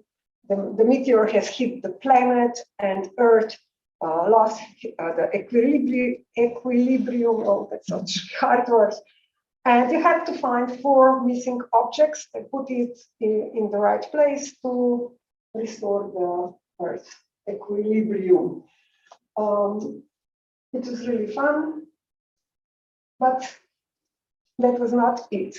The meteor has hit the planet and Earth lost the equilibrium. Oh, that's such hard words. And you had to find 4 missing objects and put it in the right place to restore the Earth equilibrium. It was really fun, but that was not it.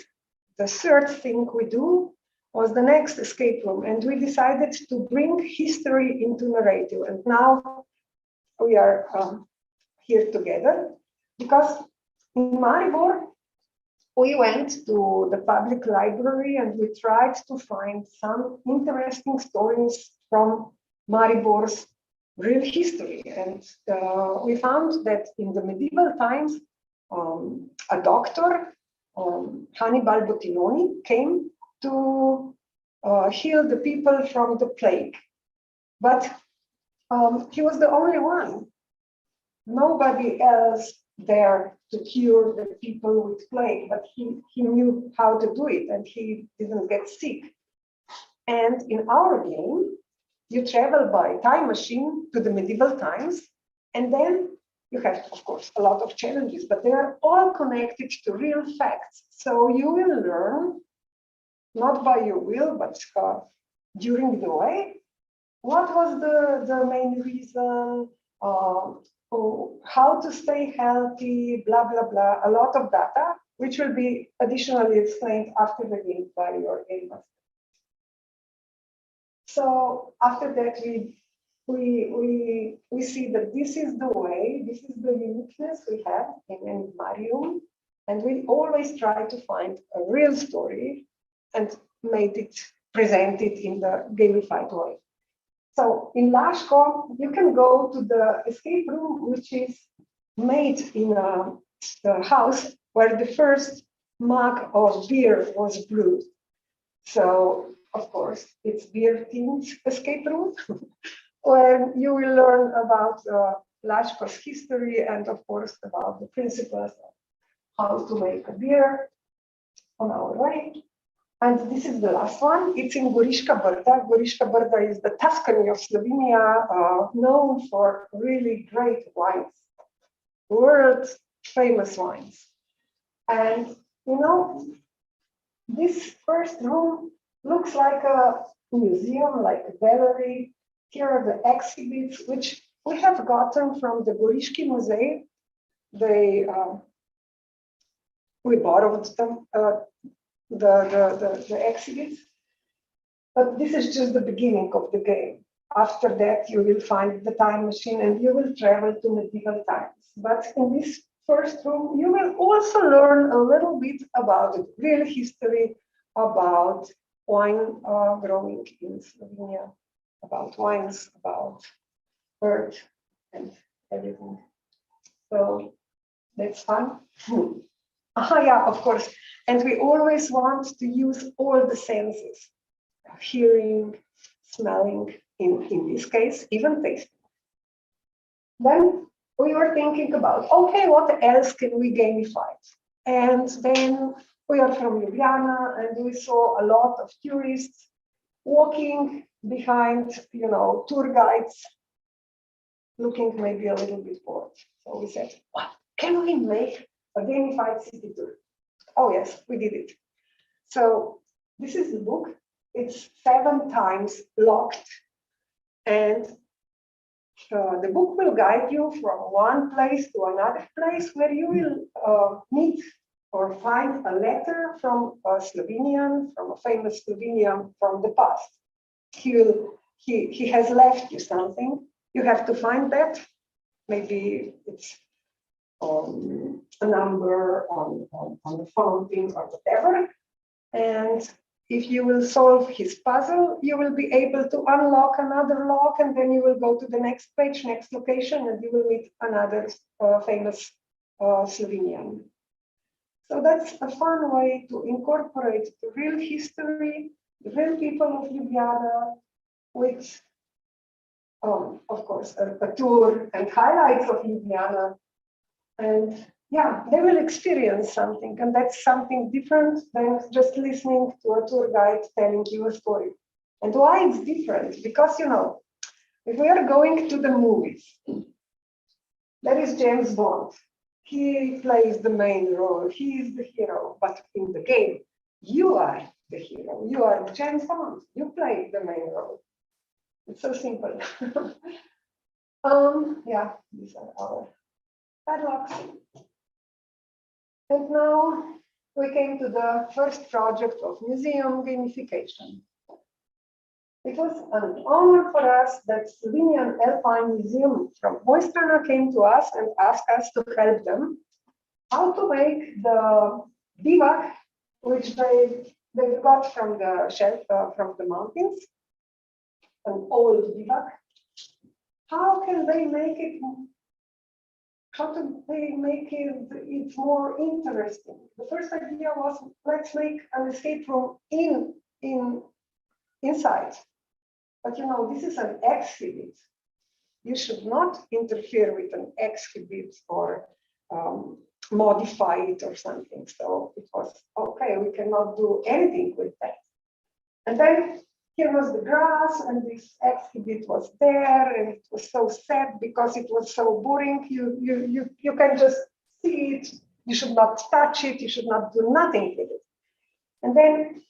The third thing we do was the next escape room, and we decided to bring history into narrative. And now we are here together because in Maribor, we went to the public library and we tried to find some interesting stories from Maribor's real history. And we found that in the medieval times, a doctor, Hannibal Bottinoni, came to heal the people from the plague. But he was the only one. Nobody else there to cure the people with plague, but he knew how to do it and he didn't get sick. And in our game, you travel by time machine to the medieval times, and then you have, of course, a lot of challenges, but they are all connected to real facts. So you will learn, not by your will, but during the way, what was the main reason, how to stay healthy, blah, blah, blah, a lot of data, which will be additionally explained after the game by your game master. So after that, we see that this is the way, this is the uniqueness we have in Enigmarium, and we always try to find a real story and present it in the gamified way. So in Laško, you can go to the escape room, which is made in a house where the first mug of beer was brewed. So, of course, it's beer-themed escape room, where you will learn about Laško's history and, of course, about the principles of how to make a beer on our way. And this is the last one. It's in Goriška Brda. Goriška Brda is the Tuscany of Slovenia, known for really great wines, world famous wines. And you know, this first room looks like a museum, like a gallery. Here are the exhibits, which we have gotten from the Goriški Muzej. We borrowed them. The exhibits, but this is just the beginning of the game. After that, you will find the time machine and you will travel to medieval times. But in this first room, you will also learn a little bit about the real history, about wine growing in Slovenia, about wines, about earth and everything. So that's fun. Yeah, of course. And we always want to use all the senses, hearing, smelling, in this case, even tasting. Then we were thinking about, okay, what else can we gamify? And then we are from Ljubljana and we saw a lot of tourists walking behind, you know, tour guides, looking maybe a little bit bored. So we said, what can we make a gamified city tour? Oh yes, we did it. So this is the book. It's 7 times locked, and the book will guide you from one place to another place where you will meet or find a letter from a Slovenian, from a famous Slovenian from the past. He has left you something. You have to find that. Maybe it's a number on the fountain or whatever. And if you will solve his puzzle, you will be able to unlock another lock, and then you will go to the next page, next location, and you will meet another famous Slovenian. So that's a fun way to incorporate the real history, the real people of Ljubljana, with, of course, a tour and highlights of Ljubljana. And yeah, they will experience something, and that's something different than just listening to a tour guide telling you a story. And why it's different? Because, you know, if we are going to the movies, there is James Bond. He plays the main role. He is the hero. But in the game, you are the hero. You are James Bond. You play the main role. It's so simple. Yeah, these are our padlocks. And now we came to the first project of museum gamification. It was an honor for us that Slovenian Alpine Museum from Maistrova came to us and asked us to help them how to make the bivak, which they got from the shelter, from the mountains, an old bivak. How can they make it? How can they make it more interesting? The first idea was, let's make an escape room inside. But you know, this is an exhibit. You should not interfere with an exhibit or modify it or something. So it was, okay, we cannot do anything with that. And then here was the grass, and this exhibit was there, and it was so sad because it was so boring. You can just see it. You should not touch it. You should not do nothing with it. And then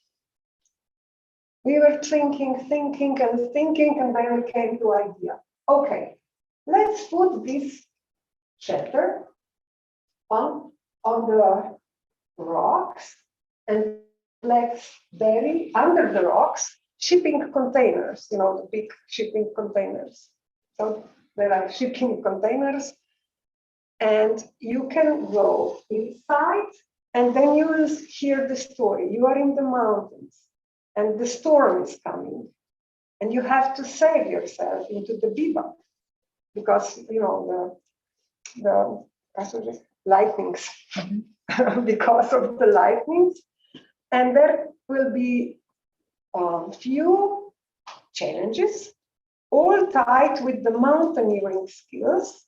we were thinking, and then we came to idea. Okay, let's put this shelter on the rocks, and let's bury under the rocks shipping containers, you know, the big shipping containers. So there are shipping containers, and you can go inside, and then you will hear the story. You are in the mountains, and the storm is coming, and you have to save yourself into the bivak, because, you know, the lightnings, because of the lightnings, and there will be few challenges, all tied with the mountaineering skills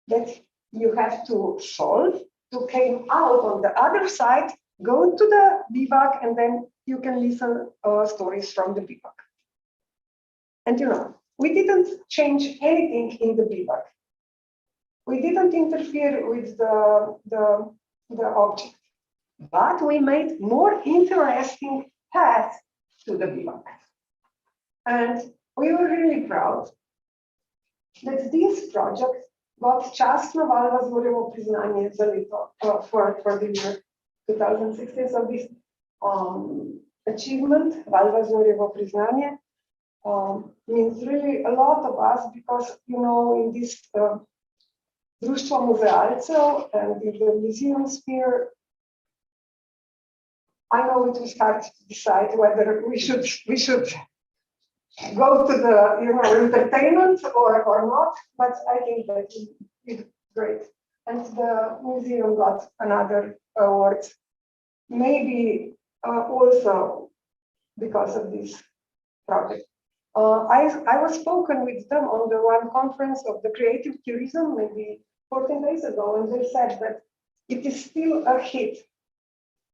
that you have to solve to come out on the other side, go to the bivak, and then you can listen stories from the bivak. And you know, we didn't change anything in the bivak. We didn't interfere with the object, but we made more interesting paths to the bivak. And we were really proud that this project got častno Valvazorjevo priznanje za leto for the year 2016. So this achievement, Valvazorjevo priznanje, means really a lot of us, because, you know, in this društvo muzealcev and in the museum sphere, I know it was hard to decide whether we should go to the, you know, entertainment or not, but I think that it's great. And the museum got another award, maybe also because of this project. I was spoken with them on the one conference of the creative tourism, maybe 14 days ago, and they said that it is still a hit.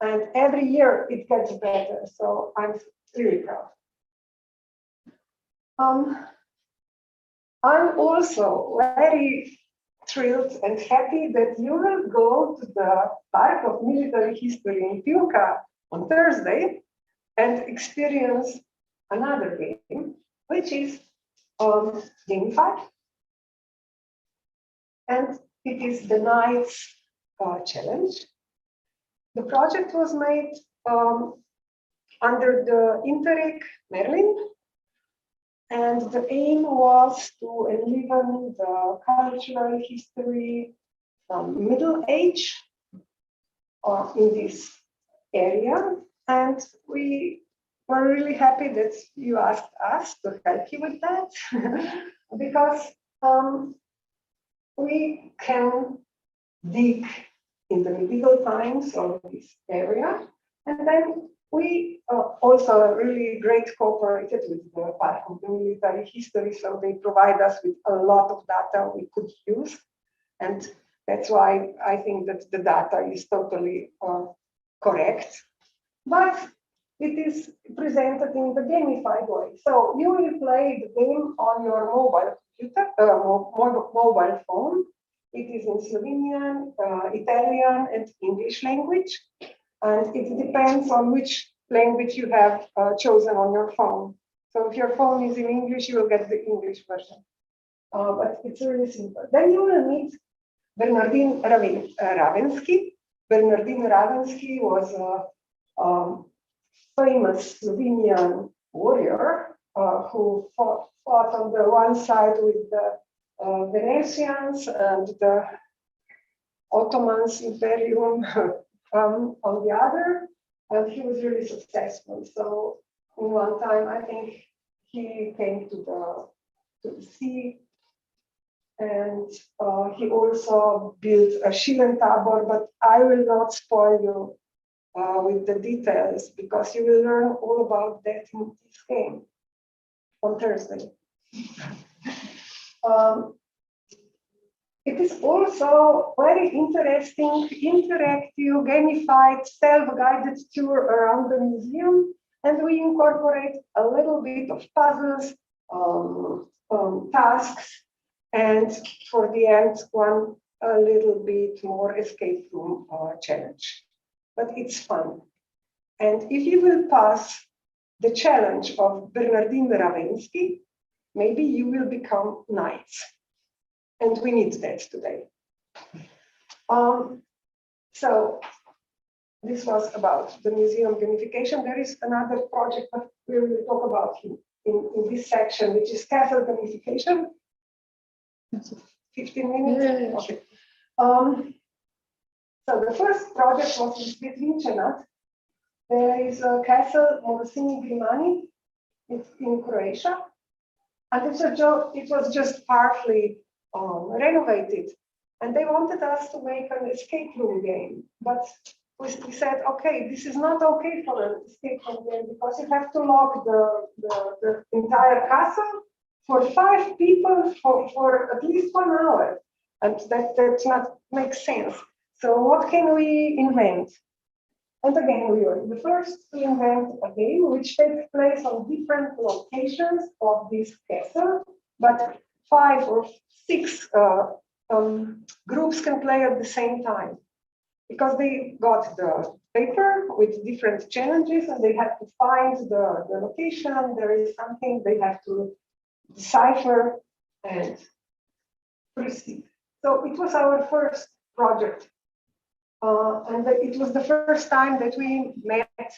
And every year it gets better, so I'm really proud. I'm also very thrilled and happy that you will go to the Park of Military History in Pivka on Thursday and experience another game, which is gamified. and it is the Knights Challenge. The project was made under the Interreg Merlin, and the aim was to enliven the cultural history from Middle Age in this area. And we were really happy that you asked us to help you with that, because we can dig in the medieval times of this area, and then we also really great cooperated with the part of the military history, so they provide us with a lot of data we could use, and that's why I think that the data is totally correct. But it is presented in the gamified way. So you will play the game on your mobile computer, mobile phone. It is in Slovenian, Italian, and English language. And it depends on which language you have chosen on your phone. So if your phone is in English, you will get the English version. But it's really simple. Then you will meet Bernardin Ravensky. Bernardin Ravensky was a famous Slovenian warrior who fought on the one side with the Venetians and the Ottomans Imperium on the other, and he was really successful. So in one time, I think he came to the sea, and he also built a Tabor, but I will not spoil you with the details, because you will learn all about that in this game on Thursday. It is also very interesting, interactive, gamified, self-guided tour around the museum, and we incorporate a little bit of puzzles, tasks, and for the end, a little bit more escape room challenge. But it's fun. And if you will pass the challenge of Bernardin Ravensky, maybe you will become knights. And we need that today. So this was about the museum gamification. There is another project that we will talk about in this section, which is castle gamification. 15 minutes? Yeah. Okay. So the first project was in Svetlinčanac. There is a castle, Monosini Grimani. It's in Croatia. And it was just partly renovated. And they wanted us to make an escape room game. But we said, okay, this is not okay for an escape room game, because you have to lock the entire castle for 5 people for at least 1 hour. And that does not make sense. So what can we invent? And again, we were the first to invent a game which takes place on different locations of this castle, but 5 or 6 groups can play at the same time, because they got the paper with different challenges and they have to find the location. There is something they have to decipher and proceed. So it was our first project. And it was the first time that we met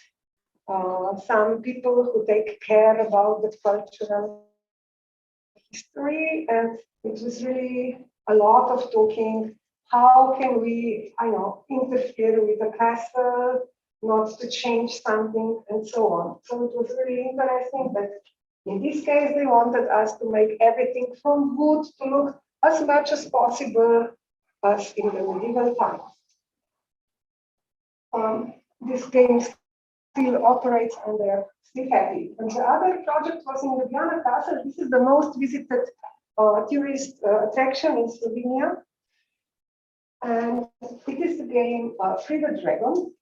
some people who take care about the cultural history, and it was really a lot of talking. How can we, interfere with the castle, not to change something, and so on. So it was really interesting that in this case, they wanted us to make everything from wood to look as much as possible as in the medieval times. This game still operates and they're still happy. And the other project was in Ljubljana Castle. This is the most visited tourist attraction in Slovenia. And it is the game Free the Dragon,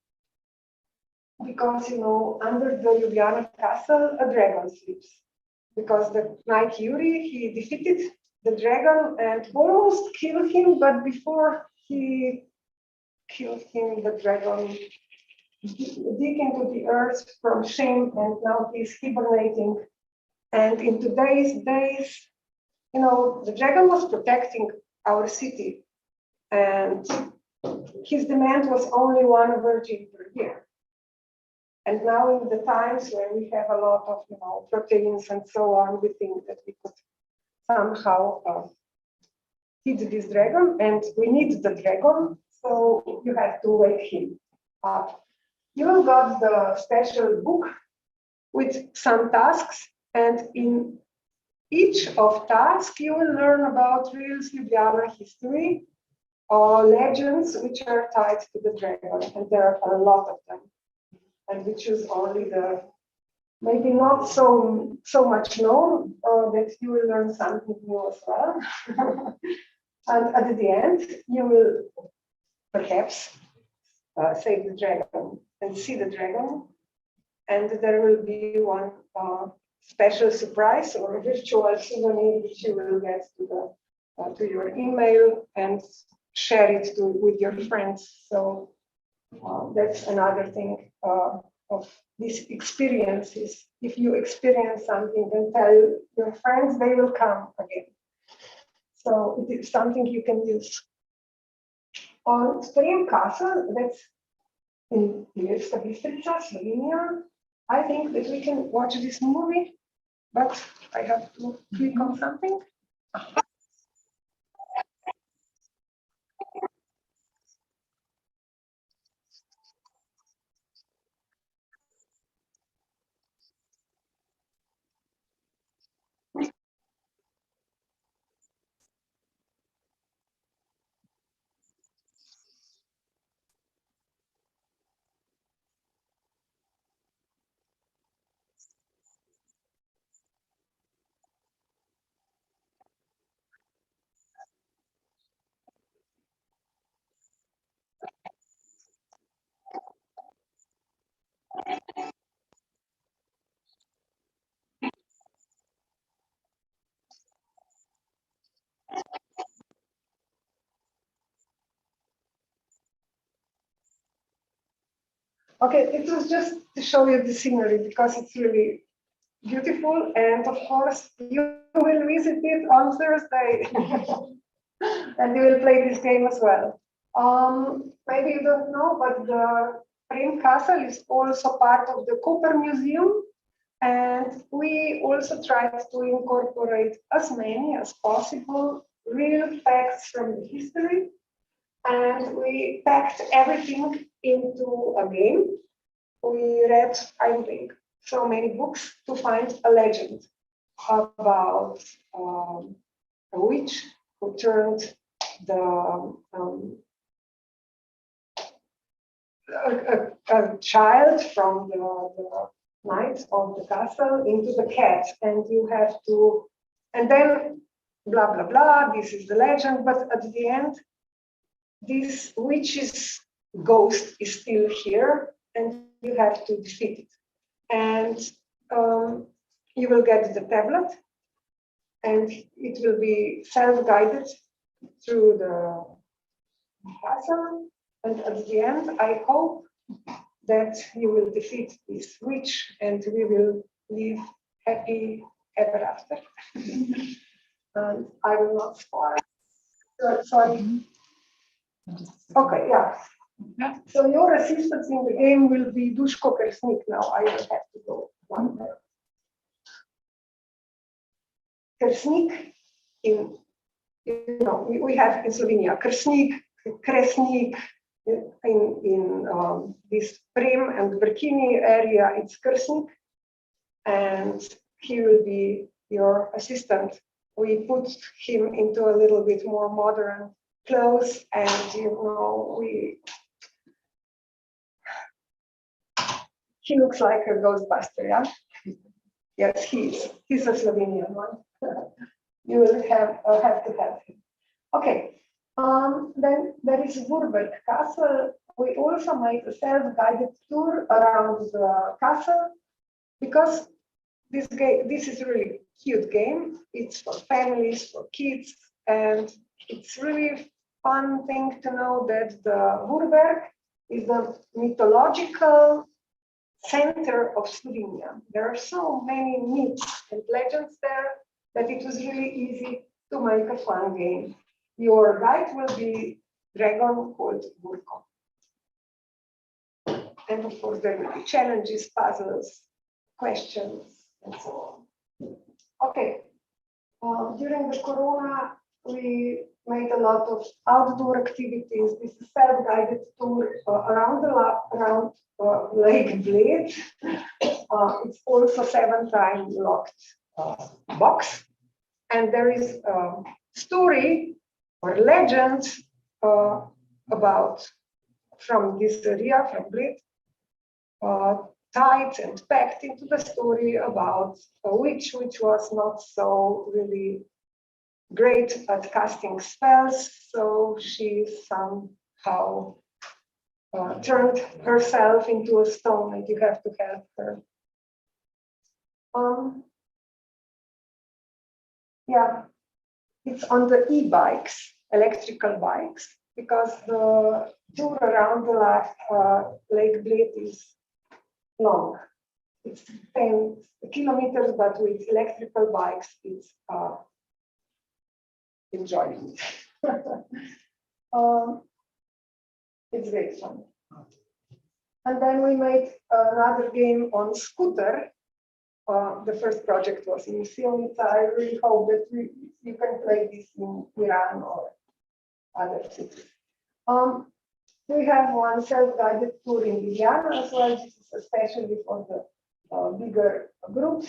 because, under the Ljubljana Castle, a dragon sleeps. Because the knight Yuri, he defeated the dragon and almost killed him, but before he killed him, the dragon dig into the earth from shame, and now he's hibernating. And in today's days, the dragon was protecting our city. And his demand was only 1 virgin per year. And now in the times when we have a lot of proteins and so on, we think that we could somehow feed this dragon, and we need the dragon, so you have to wake him up. You will got the special book with some tasks, and in each of tasks you will learn about real Ljubljana history or legends which are tied to the dragon, and there are a lot of them. And we choose only the maybe not so much known, that you will learn something new as well. And at the end, you will perhaps save the dragon and see the dragon. And there will be one special surprise or a virtual souvenir which you will get to your email and share it with your friends. So that's another thing of these experiences. If you experience something and tell your friends, they will come again. So it is something you can use. On Spring Castle, that's in Military, Slovenia, I think that we can watch this movie, but I have to click on something. Okay, it was just to show you the scenery because it's really beautiful, and of course you will visit it on Thursday and you will play this game as well. Maybe you don't know, but the Prim Castle is also part of the Cooper Museum, and we also tried to incorporate as many as possible real facts from the history, and we packed everything into a game. We read, I think, so many books to find a legend about a witch who turned a child from the knight of the castle into the cat, and you have to, and then blah blah blah, this is the legend, but at the end this witch's ghost is still here and you have to defeat it. And you will get the tablet, and it will be self-guided through the castle. And at the end, I hope that you will defeat this witch and we will live happy ever after. And I will not spoil. Sorry. Okay, yeah. So your assistants in the game will be Duško Kersnik. Now I will have to go one there. Kersnik, we have in Slovenia Kersnik, Kresnik. In this Prim and Brkini area, it's Kersnik, and he will be your assistant. We put him into a little bit more modern clothes, and he looks like a Ghostbuster, yeah? Yes, he's a Slovenian one. You will have to have him. Okay. Then there is Würberg Castle. We also made a self-guided tour around the castle because this is a really cute game. It's for families, for kids, and it's really fun thing to know that the Würberg is the mythological center of Slovenia. There are so many myths and legends there that it was really easy to make a fun game. your guide will be dragon called Burko. And of course, there will be challenges, puzzles, questions, and so on. Okay. During the Corona, we made a lot of outdoor activities. This is self-guided tour around Lake Bled. It's also 7-time locked box. And there is a story or legend about from this area, from Bled, tied and packed into the story about a witch which was not so really great at casting spells, so she somehow turned herself into a stone, and you have to help her. Yeah, it's on the e-bikes, electrical bikes, because the tour around the Lake Bled is long. It's 10 kilometers, but with electrical bikes, it's enjoying it. It's great fun. And then we made another game on scooter. The first project was in Slovenia. I really hope that you can play this in Iran or other cities. We have one self-guided tour in Ljubljana as well. This is especially for the bigger groups.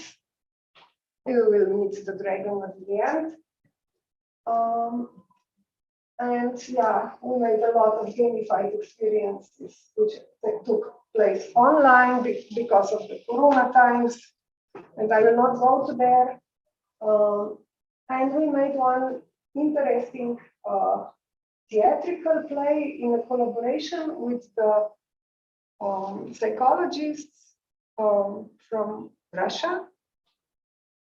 You will meet the dragon at the end. And yeah, we made a lot of gamified experiences which took place online because of the Corona times. And I will not go to there. And we made one interesting theatrical play in a collaboration with the psychologists from Russia,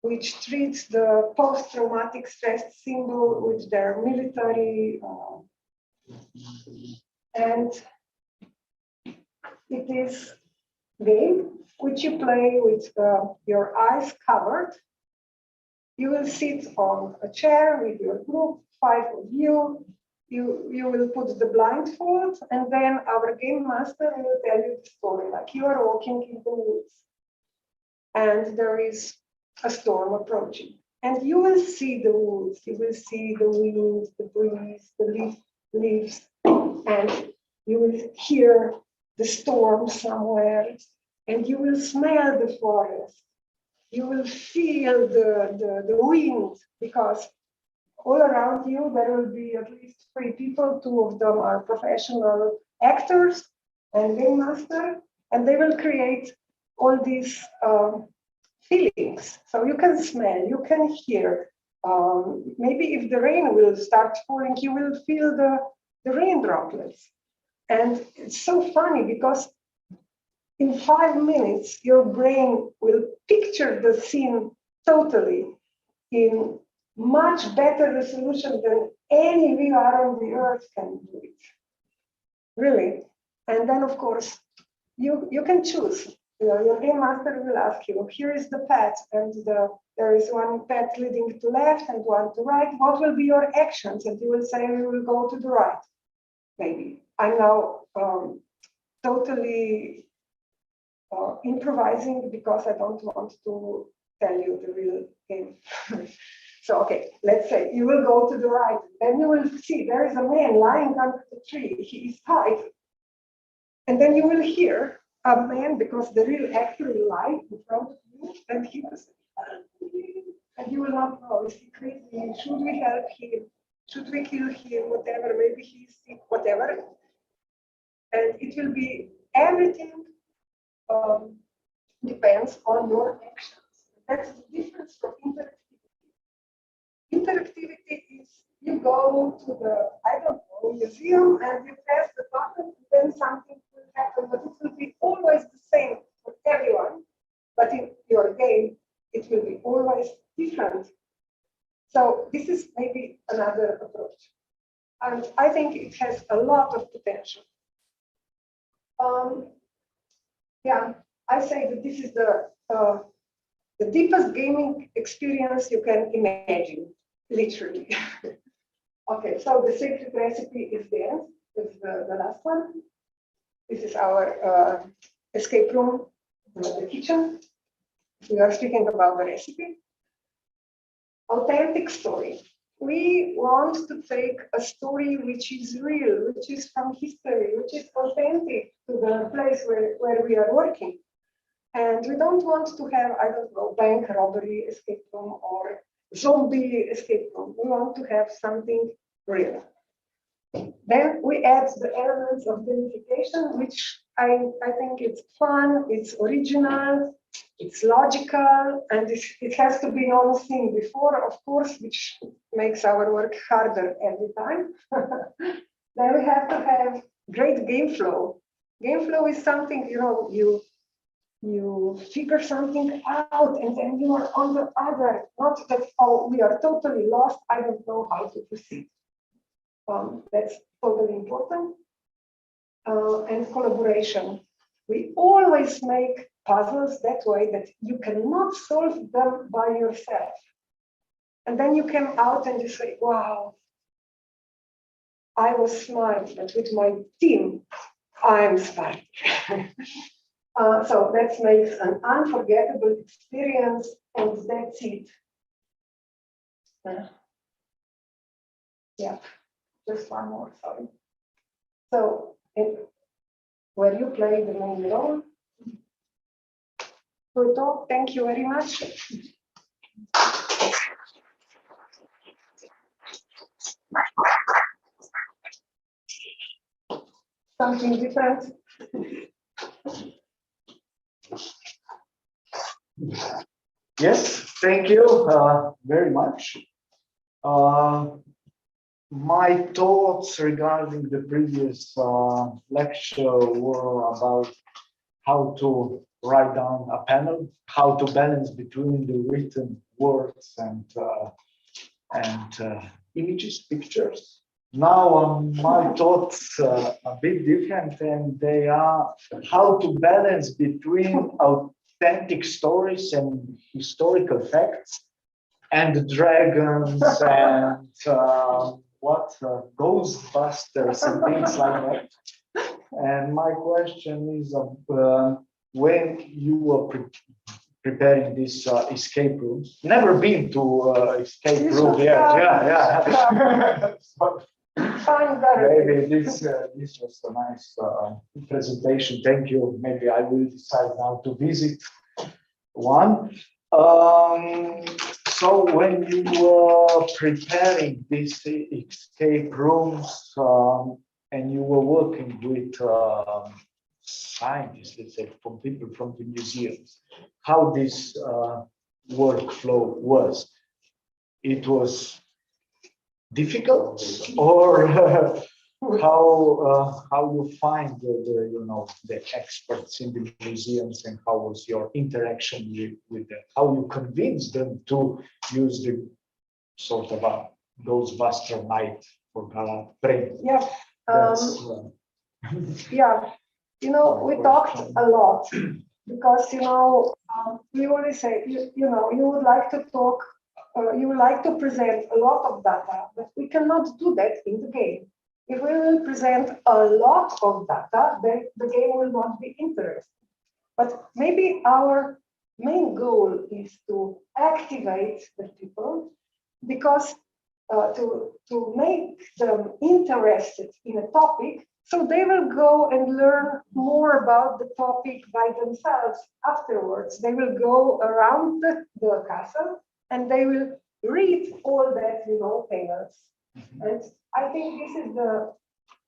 which treats the post-traumatic stress syndrome with their military. And it is a game which you play with your eyes covered. You will sit on a chair with your group, 5 of you. You will put the blindfold, and then our game master will tell you the story, like you are walking in the woods, and there is a storm approaching. And you will see the woods, you will see the wind, the breeze, the leaves, and you will hear the storm somewhere, and you will smell the forest. You will feel the wind, because all around you, there will be at least 3 people. 2 of them are professional actors and game master, and they will create all these feelings. So you can smell, you can hear. Maybe if the rain will start falling, you will feel the rain droplets. And it's so funny because in 5 minutes, your brain will picture the scene totally in much better resolution than any VR on the earth can do it. Really. And then, of course, you can choose. Your game master will ask you, here is the path, and there is one path leading to left and one to right. What will be your actions? And you will say, we will go to the right. Maybe. I'm now totally improvising because I don't want to tell you the real game. So, okay, let's say you will go to the right. Then you will see there is a man lying under the tree. He is tied. And then you will hear a man, because the real actor will lie in front of you, and he will say, and you will not know, is he crazy? Should we help him? Should we kill him? Whatever, maybe he's sick, whatever. And it will be everything depends on your actions. That's the difference from interactivity. Interactivity is you go to the, I don't know, museum, and you press the button, and then something will happen, but it will be always the same for everyone. But in your game, it will be always different. So this is maybe another approach. And I think it has a lot of potential. Yeah, I say that this is the deepest gaming experience you can imagine, literally. Okay, so the secret recipe is the end. It's the last one. This is our escape room, the kitchen. We are speaking about the recipe. Authentic story. We want to take a story which is real, which is from history, which is authentic to the place where we are working. And we don't want to have, I don't know, bank robbery escape room or zombie escape room. We want to have something real. Then we add the elements of gamification, which I think it's fun, it's original, it's logical, and it has to be all seen before, of course, which makes our work harder every time. Then we have to have great game flow. Game flow is something, you figure something out and then you are on the other, not that, oh, we are totally lost, I don't know how to proceed. That's totally important. And collaboration. We always make puzzles that way that you cannot solve them by yourself. And then you come out and you say, wow, I was smart, but with my team, I'm smart. So that makes an unforgettable experience, and that's it. Yeah, just one more, sorry. So, where you play the main role. Ruto, thank you very much. Something different. Yes, thank you very much. My thoughts regarding the previous lecture were about how to write down a panel, how to balance between the written words and images, pictures. Now my thoughts are a bit different, and they are how to balance between authentic stories and historical facts and dragons and Ghostbusters and things like that. And my question is, when you were preparing this escape room, never been to escape room yet. Yeah. Maybe this was a nice presentation. Thank you. Maybe I will decide now to visit one. So when you were preparing these escape rooms and you were working with scientists, let's say, from people from the museums, how this workflow was? It was difficult, or how you find the experts in the museums, and how was your interaction with them? How you convince them to use the sort of a Ghostbuster night for print? Yeah. Yeah. We talked a lot because we always say you would like to talk. You would like to present a lot of data, but we cannot do that in the game. If we will present a lot of data, then the game will not be interesting. But maybe our main goal is to activate the people, because to make them interested in a topic, so they will go and learn more about the topic by themselves afterwards. They will go around the castle and they will read all that, panels. And I think this is the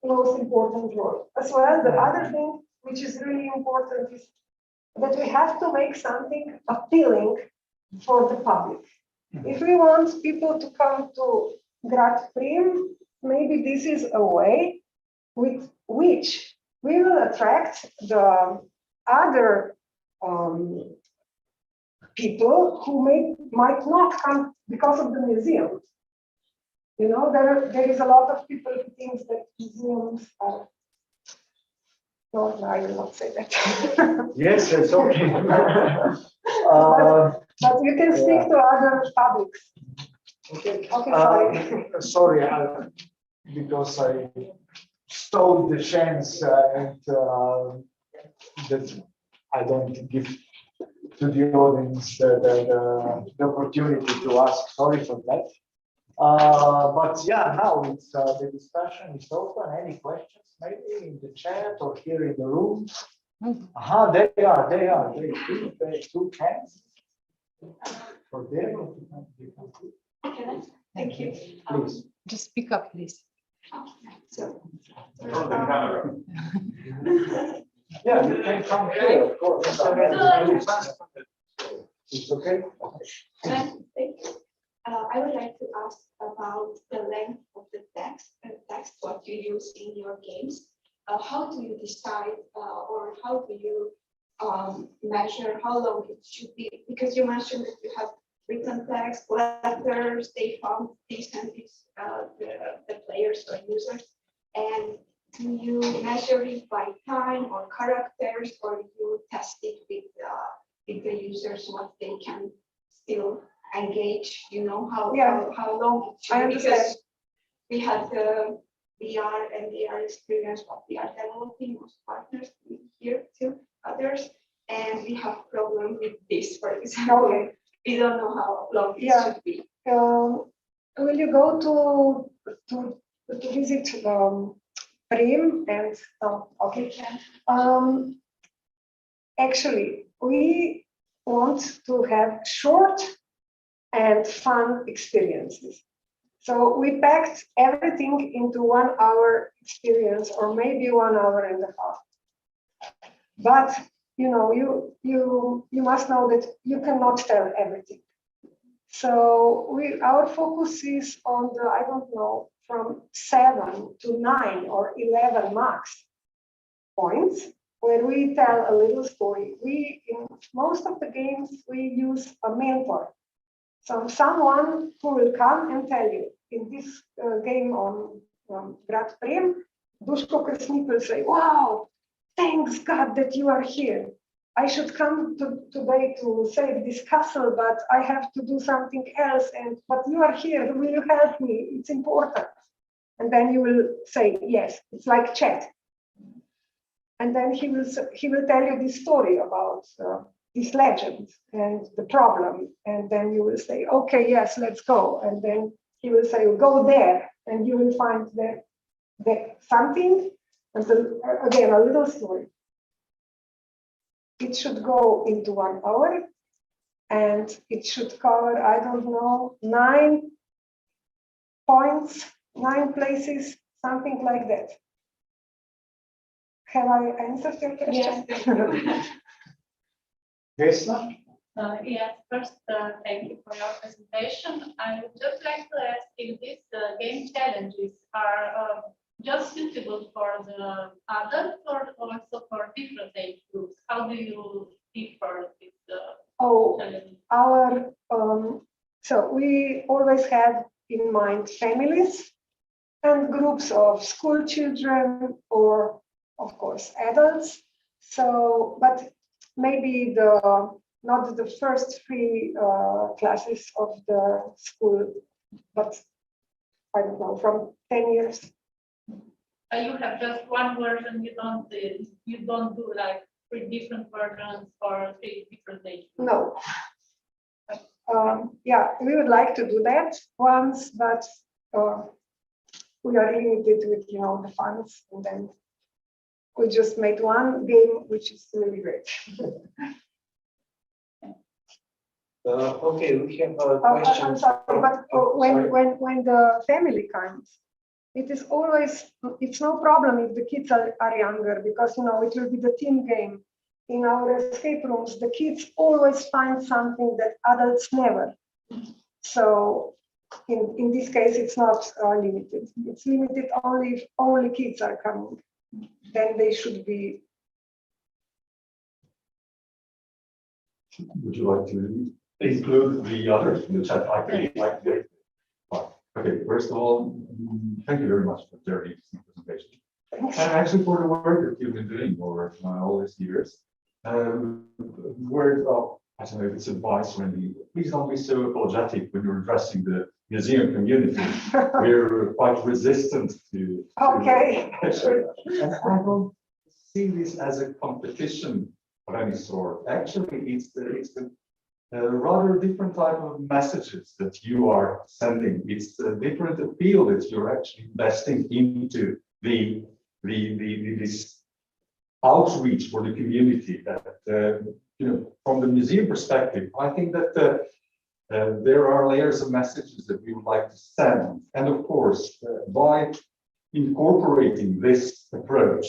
most important role. As well, the other thing which is really important is that we have to make something appealing for the public. If we want people to come to Grad Prim, maybe this is a way with which we will attract the other people who might not come because of the museum. There is a lot of people who think that museums are. No, I will not say that. Yes, it's okay. But you can speak to other publics. Okay. Okay, Sorry, because I stole the chance and that I don't give to the audience the opportunity to ask. Sorry for that. But yeah, now it's the discussion is open. Any questions? Maybe in the chat or here in the room. Aha, they are. They two hands. For them. thank you. Please. Just speak up, please. So, Yeah, you can come here, of course. It's okay? I would like to ask about the length of the text what you use in your games. How do you decide or how do you measure how long it should be? Because you mentioned that you have written text, letters, they found these and these, the players or users. And do you measure it by time or characters, or you test it with the users, what they can still engage, you know, how long it should be? Because we had the VR and AR experience, what we are developing with partners here too, others, and we have problem with this, for example. Okay. We don't know how long it should be. Will you go to visit Prim and okay? Actually, we want to have short and fun experiences. So we packed everything into 1 hour experience, or maybe 1 hour and a half. But you know, you must know that you cannot tell everything. So our focus is on the, I don't know, from 7 to 9 or 11 max points, where we tell a little story. In most of the games, we use a mentor. So someone who will come and tell you. In this game on Grad Prem, Duško Krsnik will say, wow, thanks God that you are here. I should come today to save this castle, but I have to do something else. But you are here. Will you help me? It's important. And then you will say yes. It's like chat. And then he will tell you this story about this legend and the problem. And then you will say, okay, yes, let's go. And then he will say, go there, and you will find there something. And again, a little story. It should go into 1 hour, and it should cover, I don't know, 9 points, 9 places, something like that. Have I answered your question? Yes. Yes, first, thank you for your presentation. I would just like to ask if these game challenges are just suitable for the adults or also for different age groups? How do you differ with the challenges? So we always have in mind families and groups of school children or, of course, adults. So, but maybe not the first 3 classes of the school, but I don't know, from 10 years. You have just one version. You don't do like 3 different versions for 3 different ages. No. Yeah, we would like to do that once, but we are limited with the funds, and then we just made one game, which is really great. Okay, we have a question. I'm sorry, but when the family comes, it's no problem if the kids are younger, because it will be the team game. In our escape rooms, the kids always find something that adults never. So in this case, it's not limited. It's limited only if only kids are coming. Then they should be. Would you like to include the others in the chat? I really like to. Okay, first of all, thank you very much for the very interesting presentation. And actually for the work that you've been doing over all these years. Word of, I don't know if it's advice or anything, please don't be so apologetic when you're addressing the museum community, we're quite resistant to. Okay. And I don't see this as a competition of any sort. Actually, it's a rather different type of messages that you are sending. It's a different appeal that you're actually investing into this outreach for the community. That from the museum perspective, I think that there are layers of messages that we would like to send, and of course, by incorporating this approach,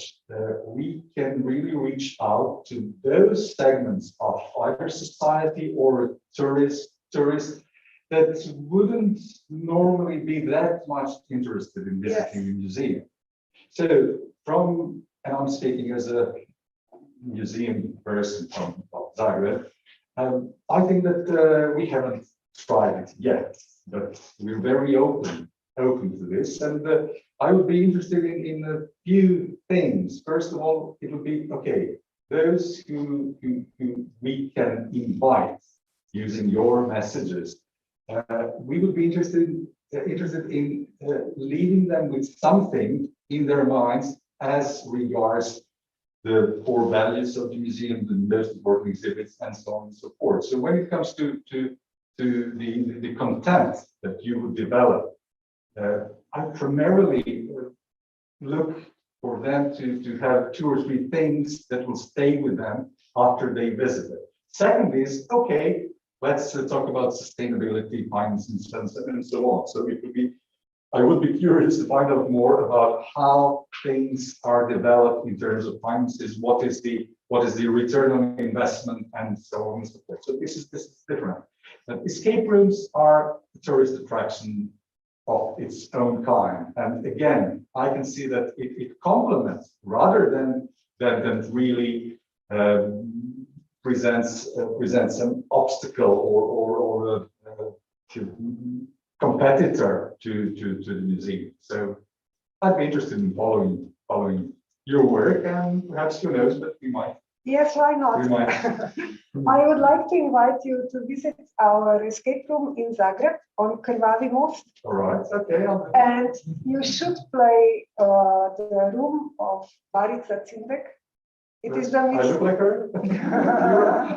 we can really reach out to those segments of either society or tourists that wouldn't normally be that much interested in visiting a museum. So and I'm speaking as a museum person from Zagreb, I think that we haven't tried it yet, but we're very open to this, and I would be interested in a few things. First of all, it would be okay, those who we can invite using your messages. We would be interested in leaving them with something in their minds as regards the core values of the museum, the most important exhibits, and so on and so forth. So when it comes to the content that you would develop, I primarily look for them to have 2 or 3 things that will stay with them after they visit it. Second is, okay, let's talk about sustainability, finance, and so on. So it would be, I would be curious to find out more about how things are developed in terms of finances, what is the return on investment, and so on and so forth. So this is different. Escape rooms are a tourist attraction of its own kind, and again, I can see that it complements rather than really presents an obstacle or a competitor to the museum. So I'd be interested in following your work, and perhaps who knows, but we might. Yes, why not? We might. I would like to invite you to visit our escape room in Zagreb on Krvavi Most. All right, okay. And you should play the room of Barica Cindek. It is the I look like her.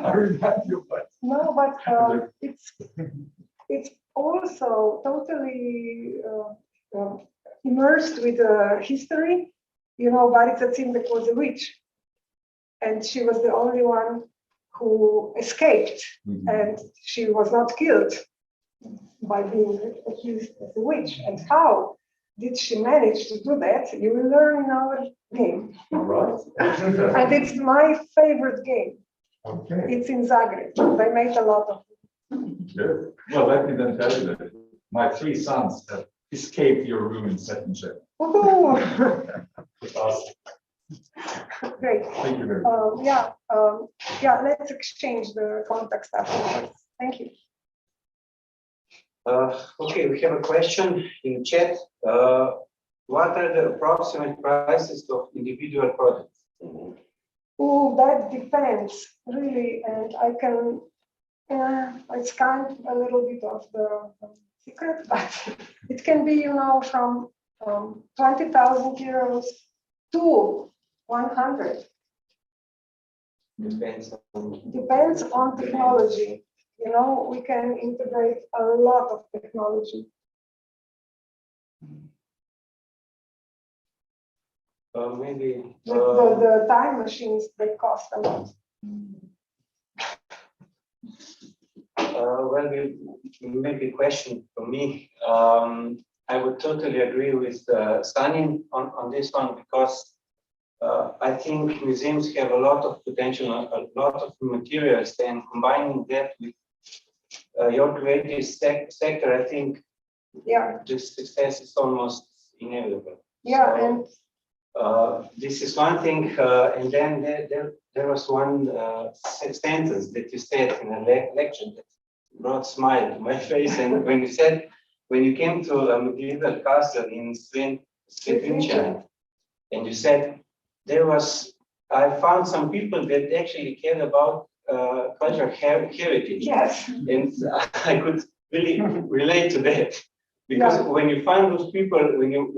I remind you, but no, but it's also totally immersed with history. You know, Barica Cindek was a witch, and she was the only one who escaped, and she was not killed by being accused as a witch. And how did she manage to do that? You will learn in our game. all right. And it's my favorite game. Okay. It's in Zagreb. They made a lot of it. Good. Well, let me then tell you that my 3 sons have escaped your room in second shift. Awesome. Great. Thank you very much. Yeah, let's exchange the contacts afterwards. Thank you. Okay, we have a question in chat. What are the approximate prices of individual products? Oh, that depends, really. And I can, it's kind of a little bit of the secret, but it can be, from 20,000 euros to 100. Depends on technology. We can integrate a lot of technology. Maybe the time machines, they cost a lot. Well, maybe a question for me. I would totally agree with Sanin on this one, because I think museums have a lot of potential, a lot of materials, and combining that with your creative sector, I think the success is almost inevitable. Yeah, so, and this is one thing, and then there was one sentence that you said in a lecture that brought a smile to my face, and when you said, when you came to a medieval castle in Slovenia, and you said, I found some people that actually cared about cultural heritage. Yes. And I could really relate to that. Because when you find those people, when you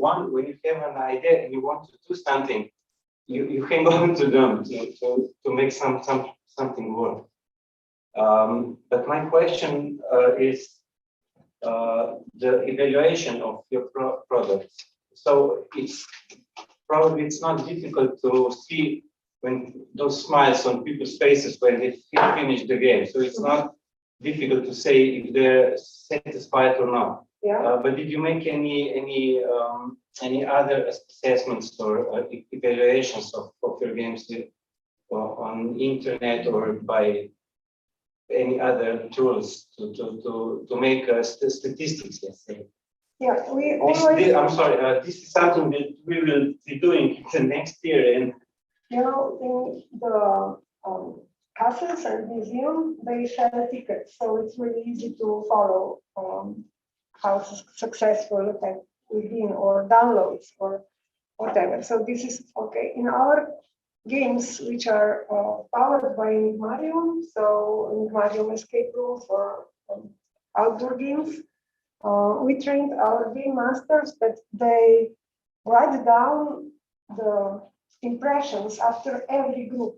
have an idea and you want to do something, you hang on to them to make something work. But my question is the evaluation of your products. So it's not difficult to see when those smiles on people's faces when they finish the game. So it's not difficult to say if they're satisfied or not. Yeah. But did you make any other assessments or evaluations of your games on internet or by any other tools to make statistics, let's say? Yeah, we always. I'm sorry. This is something that we will be doing the next year, and You know, in the castles and museum, they sell tickets, so it's really easy to follow how successful have we been, or downloads, or whatever. So this is okay. In our games, which are powered by Enigmarium, so Enigmarium escape rooms or outdoor games, we trained our game masters that they write down the impressions after every group.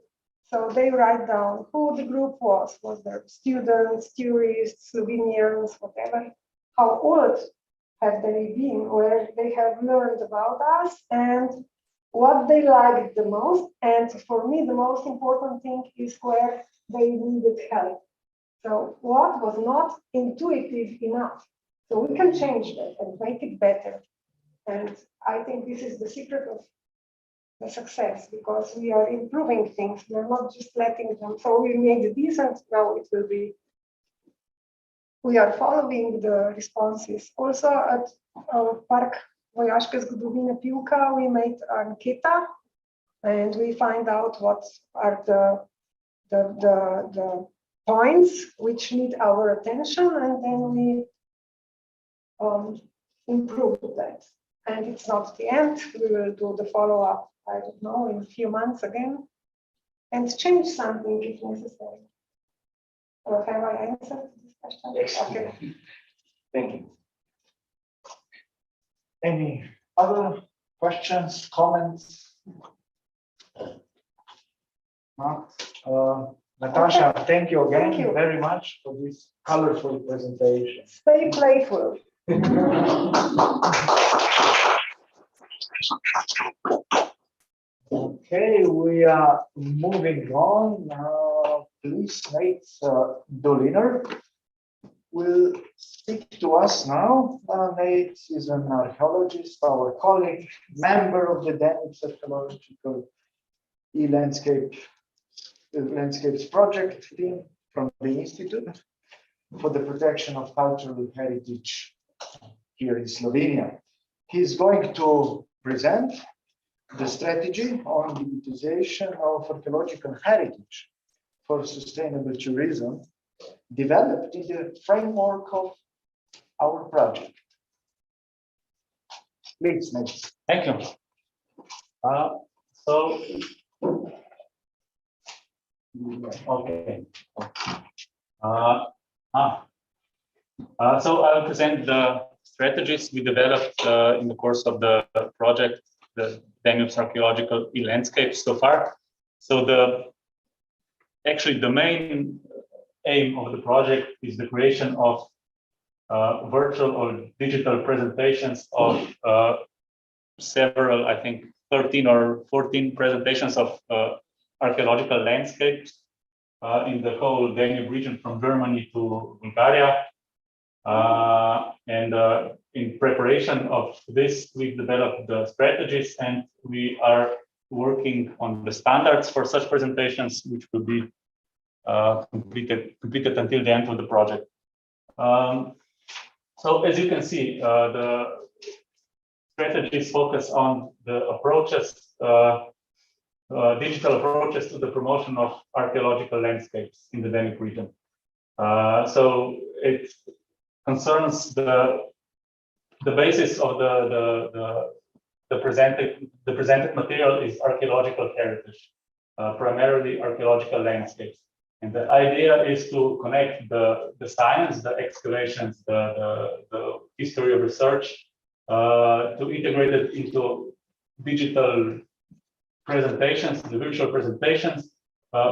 So they write down who the group was there students, tourists, Slovenians, whatever, how old have they been, where they have learned about us, and what they liked the most. And for me, the most important thing is where they needed help. So what was not intuitive enough. So we can change that and make it better. And I think this is the secret of the success, because we are improving things. We're not just letting them. So we made this, and now it will be. We are following the responses. Also at Park Vojaške zgodovine Pivka, we made anketa, and we find out what are the points which need our attention, and then we improve that. And it's not the end. We will do the follow-up, I don't know, in a few months again, and change something if necessary. Or have I answered this question? Yes. Okay. Thank you. Any other questions, comments? Natasha, thank you again Thank you. very much for this colorful presentation. Stay playful. Okay, we are moving on. Please, Nate Doliner will speak to us now. Nate is an archaeologist, our colleague, member of the Danube Archaeological eLandscapes project team from the Institute for the Protection of Cultural Heritage here in Slovenia. He's going to present the strategy on digitization of archaeological heritage for sustainable tourism, developed in the framework of our project. Please, next. Thank you. Okay. So I'll present the strategies we developed in the course of the project, the Danube's Archaeological eLandscapes so far. So actually the main aim of the project is the creation of virtual or digital presentations of several, I think 13 or 14 presentations of archaeological landscapes in the whole Danube region from Germany to Bulgaria. In preparation of this, we've developed the strategies, and we are working on the standards for such presentations, which will be completed until the end of the project. So as you can see, the strategies focus on the approaches, digital approaches to the promotion of archaeological landscapes in the Danube region. So it concerns the basis of the presented material is archaeological heritage, primarily archaeological landscapes. And the idea is to connect the science, the excavations, the history of research, to integrate it into digital presentations, the visual presentations,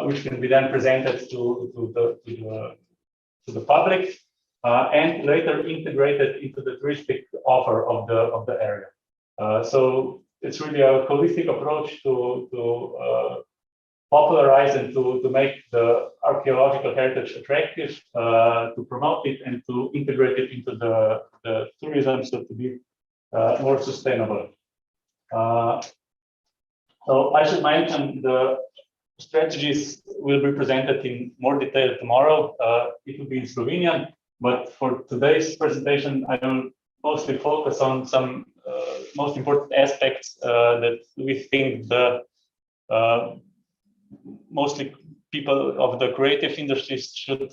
which can be then presented to the public, and later integrated into the touristic offer of the area. So it's really a holistic approach to popularize and to make the archaeological heritage attractive, to promote it and to integrate it into the tourism, so to be more sustainable. So I should mention the strategies will be presented in more detail tomorrow. It will be in Slovenian, but for today's presentation, I will mostly focus on some most important aspects that we think the mostly people of the creative industries should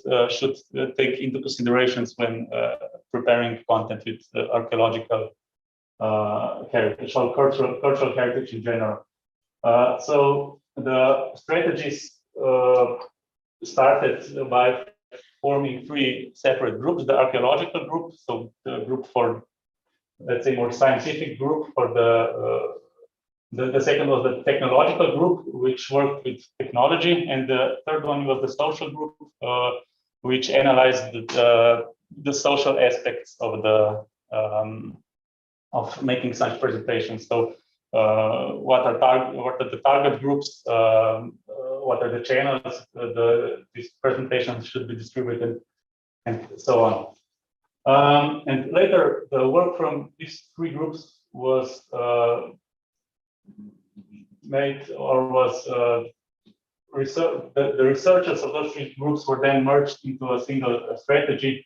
take into considerations when preparing content with archaeological heritage or cultural heritage in general. So the strategies started by forming 3 separate groups: the archaeological group, so the group for, let's say, more scientific group, for the second was the technological group, which worked with technology, and the third one was the social group, which analyzed the social aspects of the of making such presentations. So what are the target groups, what are the channels these presentations should be distributed, and so on. And later the work from these 3 groups was made, or was the researchers of those 3 groups were then merged into a single strategy,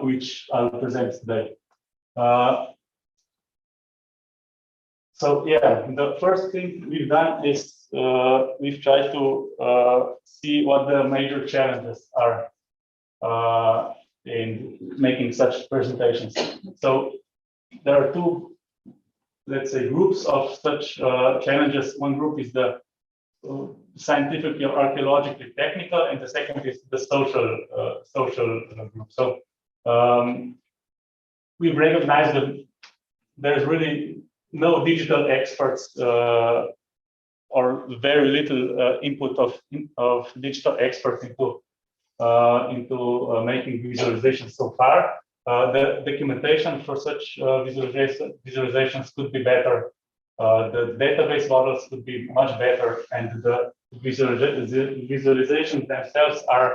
which I'll present today. So yeah, the first thing we've done is we've tried to see what the major challenges are in making such presentations. So there are 2, let's say, groups of such challenges. One group is the scientific or archaeologically technical, and the second is the social group. So we've recognized that there's really no digital experts or very little input of digital experts into making visualizations so far. The documentation for such visualizations could be better. The database models could be much better, and the visualizations themselves are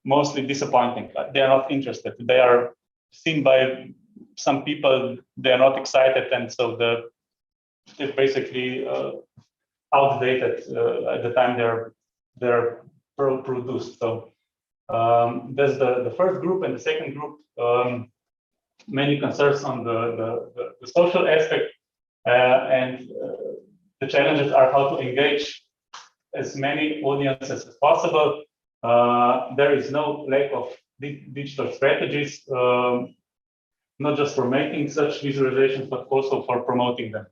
mostly disappointing. They are not interested. They are seen by some people, they are not excited, and so they're basically outdated at the time they're produced. So there's the first group, and the second group many concerns on the social aspect, and the challenges are how to engage as many audiences as possible. There is no lack of digital strategies, not just for making such visualizations, but also for promoting them.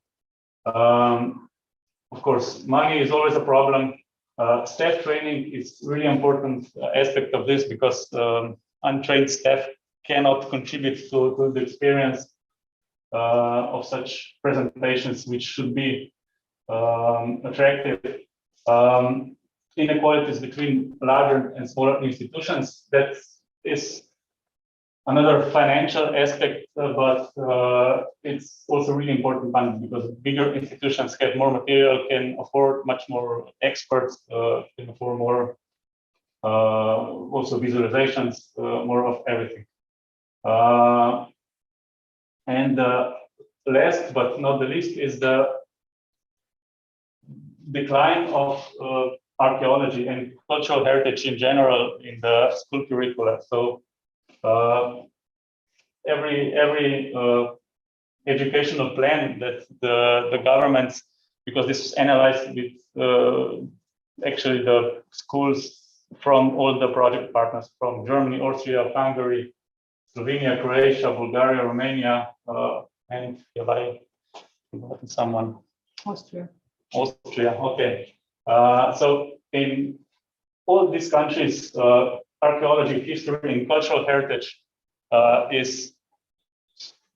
Of course, money is always a problem. Staff training is really important aspect of this, because untrained staff cannot contribute to the experience of such presentations, which should be attractive. Inequalities between larger and smaller institutions, that is another financial aspect, but it's also really important one, because bigger institutions have more material, can afford much more experts, can afford more also visualizations, more of everything. And last but not the least is the decline of archaeology and cultural heritage in general in the school curricula. So every educational plan that the governments, because this is analyzed with actually the schools from all the project partners from Germany, Austria, Hungary, Slovenia, Croatia, Bulgaria, Romania, and have I forgotten someone? Austria, okay. So in all these countries, archaeology, history, and cultural heritage is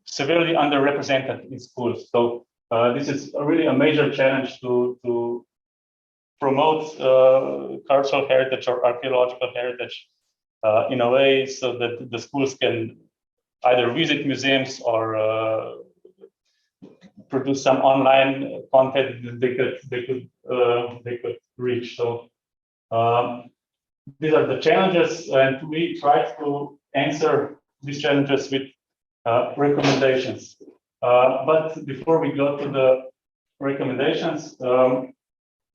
severely underrepresented in schools. So this is really a major challenge to promote cultural heritage or archaeological heritage in a way so that the schools can either visit museums or produce some online content that they could reach. So these are the challenges, and we try to answer these challenges with recommendations. But before we go to the recommendations,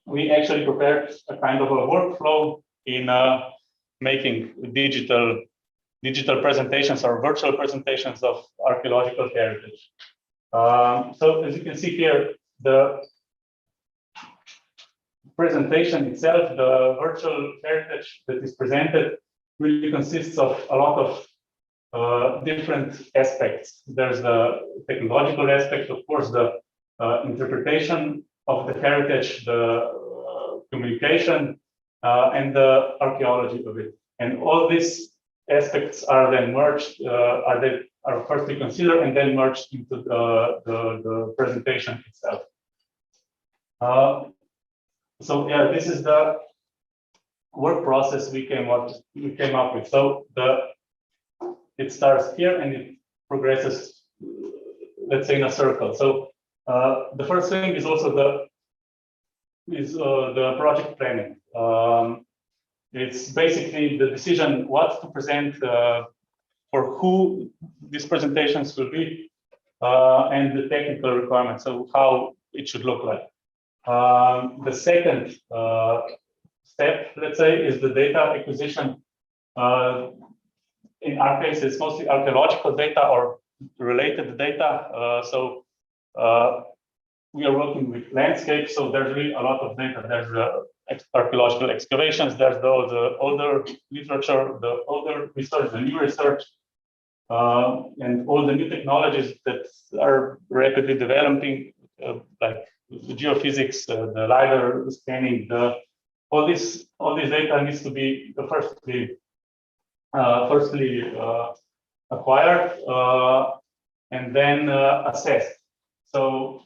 we actually prepared a kind of a workflow in making digital presentations or virtual presentations of archaeological heritage. So as you can see here, the presentation itself, the virtual heritage that is presented, really consists of a lot of different aspects. There's the technological aspect, of course, the interpretation of the heritage, the communication, and the archaeology of it. And all these aspects are then merged, are firstly considered and then merged into the presentation itself. So yeah, this is the work process we came up with. So it starts here and it progresses, let's say, in a circle. So the first thing is also the project planning. It's basically the decision what to present, for who these presentations will be, and the technical requirements, so how it should look like. The second step, let's say, is the data acquisition. In our case, it's mostly archaeological data or related data. So we are working with landscapes, so there's really a lot of data. There's archaeological excavations, there's the older literature, the older research, the new research, and all the new technologies that are rapidly developing, like the geophysics, the LiDAR scanning, all this data needs to be firstly acquired and then assessed. So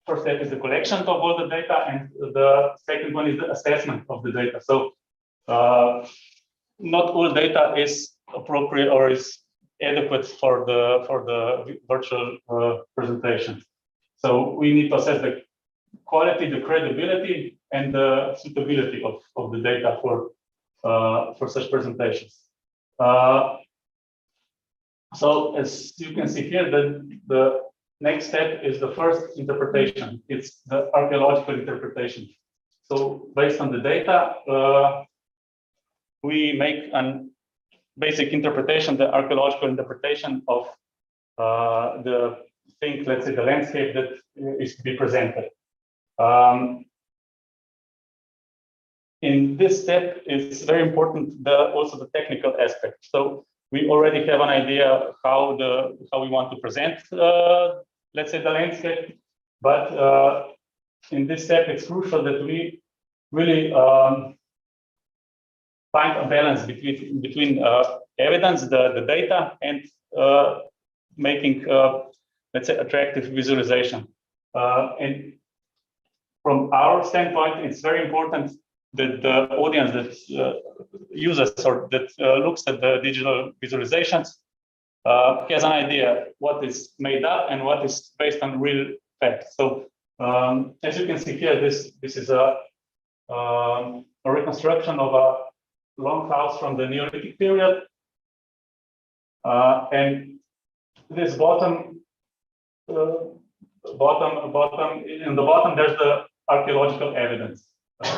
first step is the collection of all the data, and the second one is the assessment of the data. So not all data is appropriate or is adequate for the virtual presentation. So we need to assess the quality, the credibility, and the suitability of the data for such presentations. So as you can see here, the next step is the first interpretation. It's the archaeological interpretation. So based on the data, we make an basic interpretation, the archaeological interpretation of the thing, let's say the landscape that is to be presented. In this step, it's very important also the technical aspect. So we already have an idea how we want to present, let's say, the landscape, but in this step, it's crucial that we really find a balance between evidence, the data, and making, let's say, attractive visualization. And from our standpoint, it's very important that the audience that uses or that looks at the digital visualizations has an idea what is made up and what is based on real facts. So as you can see here, this is a reconstruction of a long house from the Neolithic period, and this bottom in the bottom there's the archaeological evidence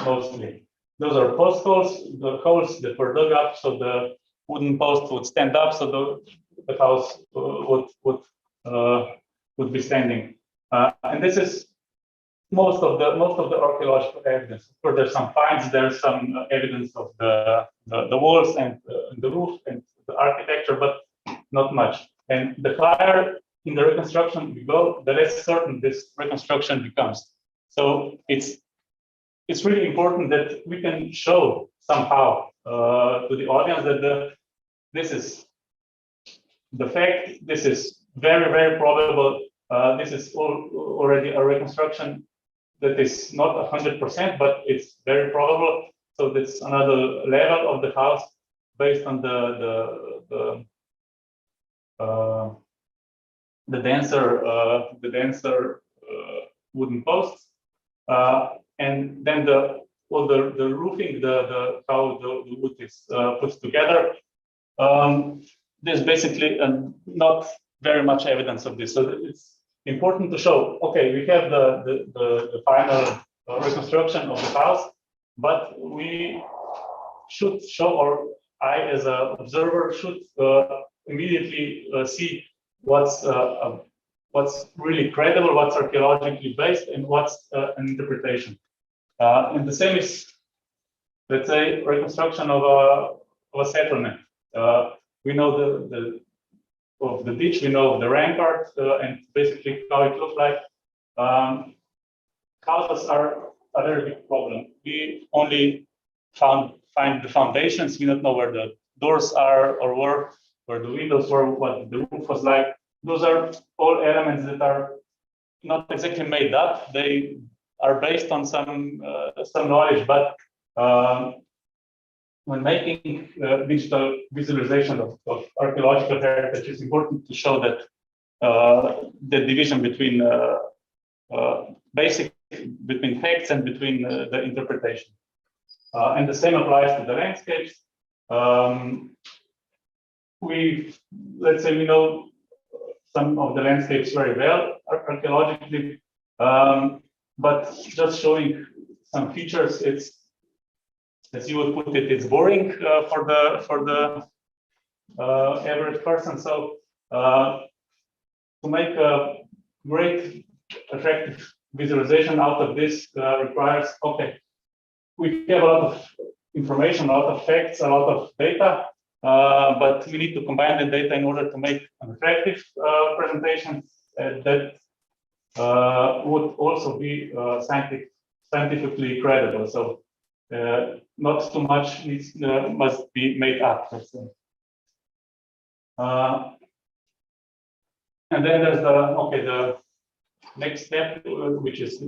mostly. Those are post holes, the holes that were dug up, so the wooden post would stand up, so the house would be standing. And this is most of the archaeological evidence. Of course, there's some finds, there's some evidence of the walls and the roof and the architecture, but not much. And the higher in the reconstruction we go, the less certain this reconstruction becomes. So it's it's really important that we can show somehow to the audience that this is the fact, this is very, very probable, this is already a reconstruction that is not 100%, but it's very probable. So that's another level of the house based on the denser wooden posts, and then the roofing, how the wood is put together. There's basically not very much evidence of this, so it's important to show. Okay, we have the final reconstruction of the house, but we should show, or I, as an observer, should immediately see what's really credible, what's archaeologically based, and what's an interpretation. And the same is, let's say, reconstruction of a settlement. We know of the ditch, we know of the rampart, and basically how it looks like. Houses are a very big problem. We only find the foundations. We don't know where the doors are, or where the windows were, what the roof was like. Those are all elements that are not exactly made up. They are based on some knowledge, but when making digital visualization of archaeological heritage, it's important to show that the division between between facts and between the interpretation. And the same applies to the landscapes. Let's say we know some of the landscapes very well archaeologically, but just showing some features, it's, as you would put it, it's boring for the average person. So to make a great, attractive visualization out of this requires, okay, we have a lot of information, a lot of facts, a lot of data, but we need to combine the data in order to make an attractive presentation that would also be scientifically credible. So not too much must be made up, let's say. And then there's the next step, which is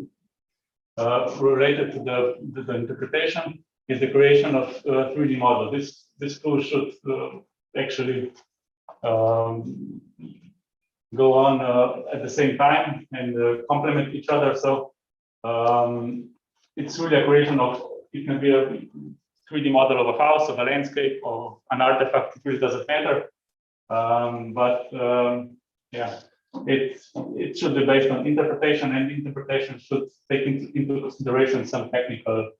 related to the interpretation, is the creation of 3D model. This tool should actually go on at the same time and complement each other. So it's really a creation of, it can be a 3D model of a house, of a landscape, or an artifact. It really doesn't matter. Yeah, it should be based on interpretation, and interpretation should take into consideration some technical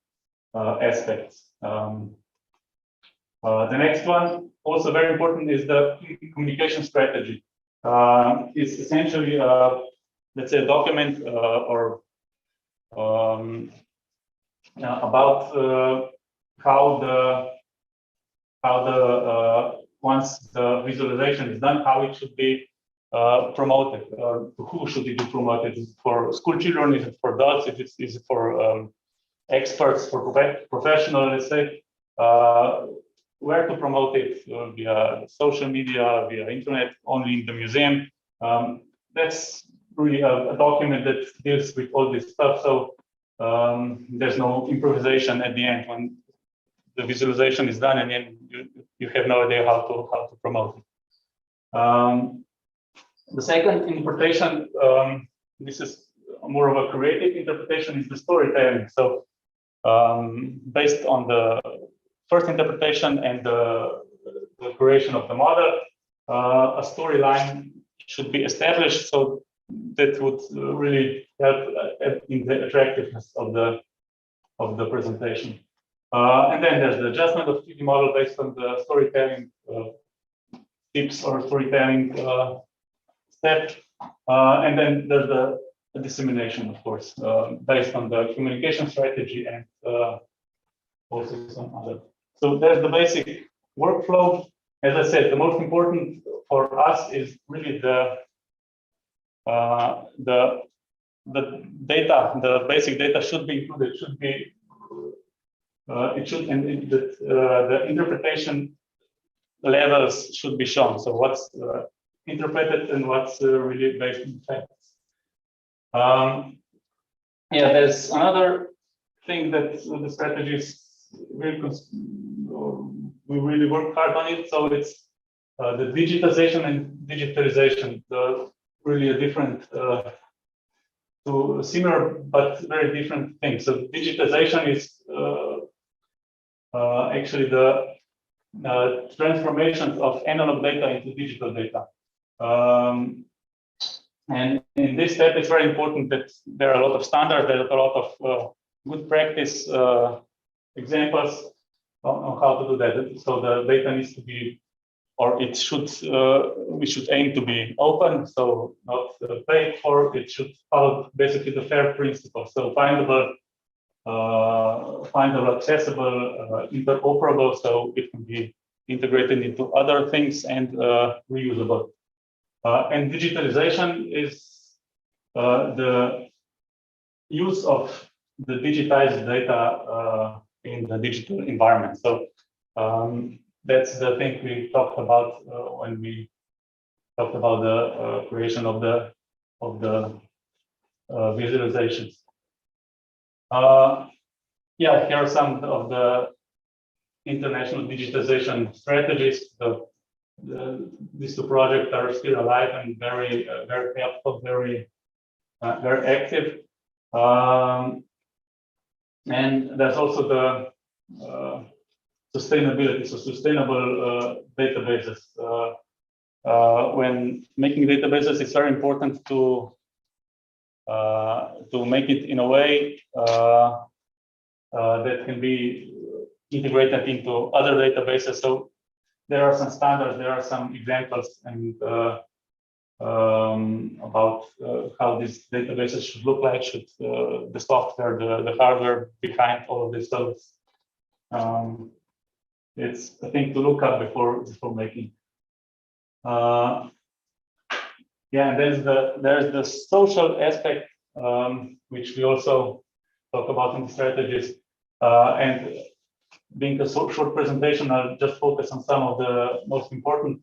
aspects. The next one, also very important, is the communication strategy. It's essentially, let's say, a document about how once the visualization is done, how it should be promoted. Who should it be promoted? Is it for school children? Is it for adults? Is it for experts, for professionals? Let's say where to promote it, via social media, via internet, only in the museum. That's really a document that deals with all this stuff. So there's no improvisation at the end when the visualization is done, and then you have no idea how to promote it. The second interpretation, this is more of a creative interpretation, is the storytelling. So based on the first interpretation and the creation of the model, a storyline should be established, so that would really help in the attractiveness of the presentation. And then there's the adjustment of 3D model based on the storytelling tips or storytelling step. And then there's the dissemination, of course, based on the communication strategy and also some other. So there's the basic workflow. As I said, the most important for us is really the data. The basic data should be included, should be it should, and the interpretation levels should be shown. So what's interpreted and what's really based on facts. Yeah, there's another thing that the strategies really we really work hard on it. So it's the digitization and digitalization, really a different, similar but very different things. So digitization is actually the transformations of analog data into digital data. And in this step, it's very important that there are a lot of standards, there are a lot of good practice examples on how to do that. So the data needs to be, or it should, we should aim to be open, so not paid for. It should follow basically the FAIR principle. So findable, accessible, interoperable, so it can be integrated into other things and reusable. And digitalization is the use of the digitized data in the digital environment. So that's the thing we talked about when we talked about the creation of the visualizations. Yeah, here are some of the international digitization strategies. These two projects are still alive and very helpful, very active. And there's also the sustainability, so sustainable databases. When making databases, it's very important to make it in a way that can be integrated into other databases. So there are some standards, there are some examples, and about how these databases should look like, should the software, the hardware behind all of this. So it's a thing to look up before making. Yeah, and there's the social aspect, which we also talk about in the strategies. And being a short presentation, I'll just focus on some of the most important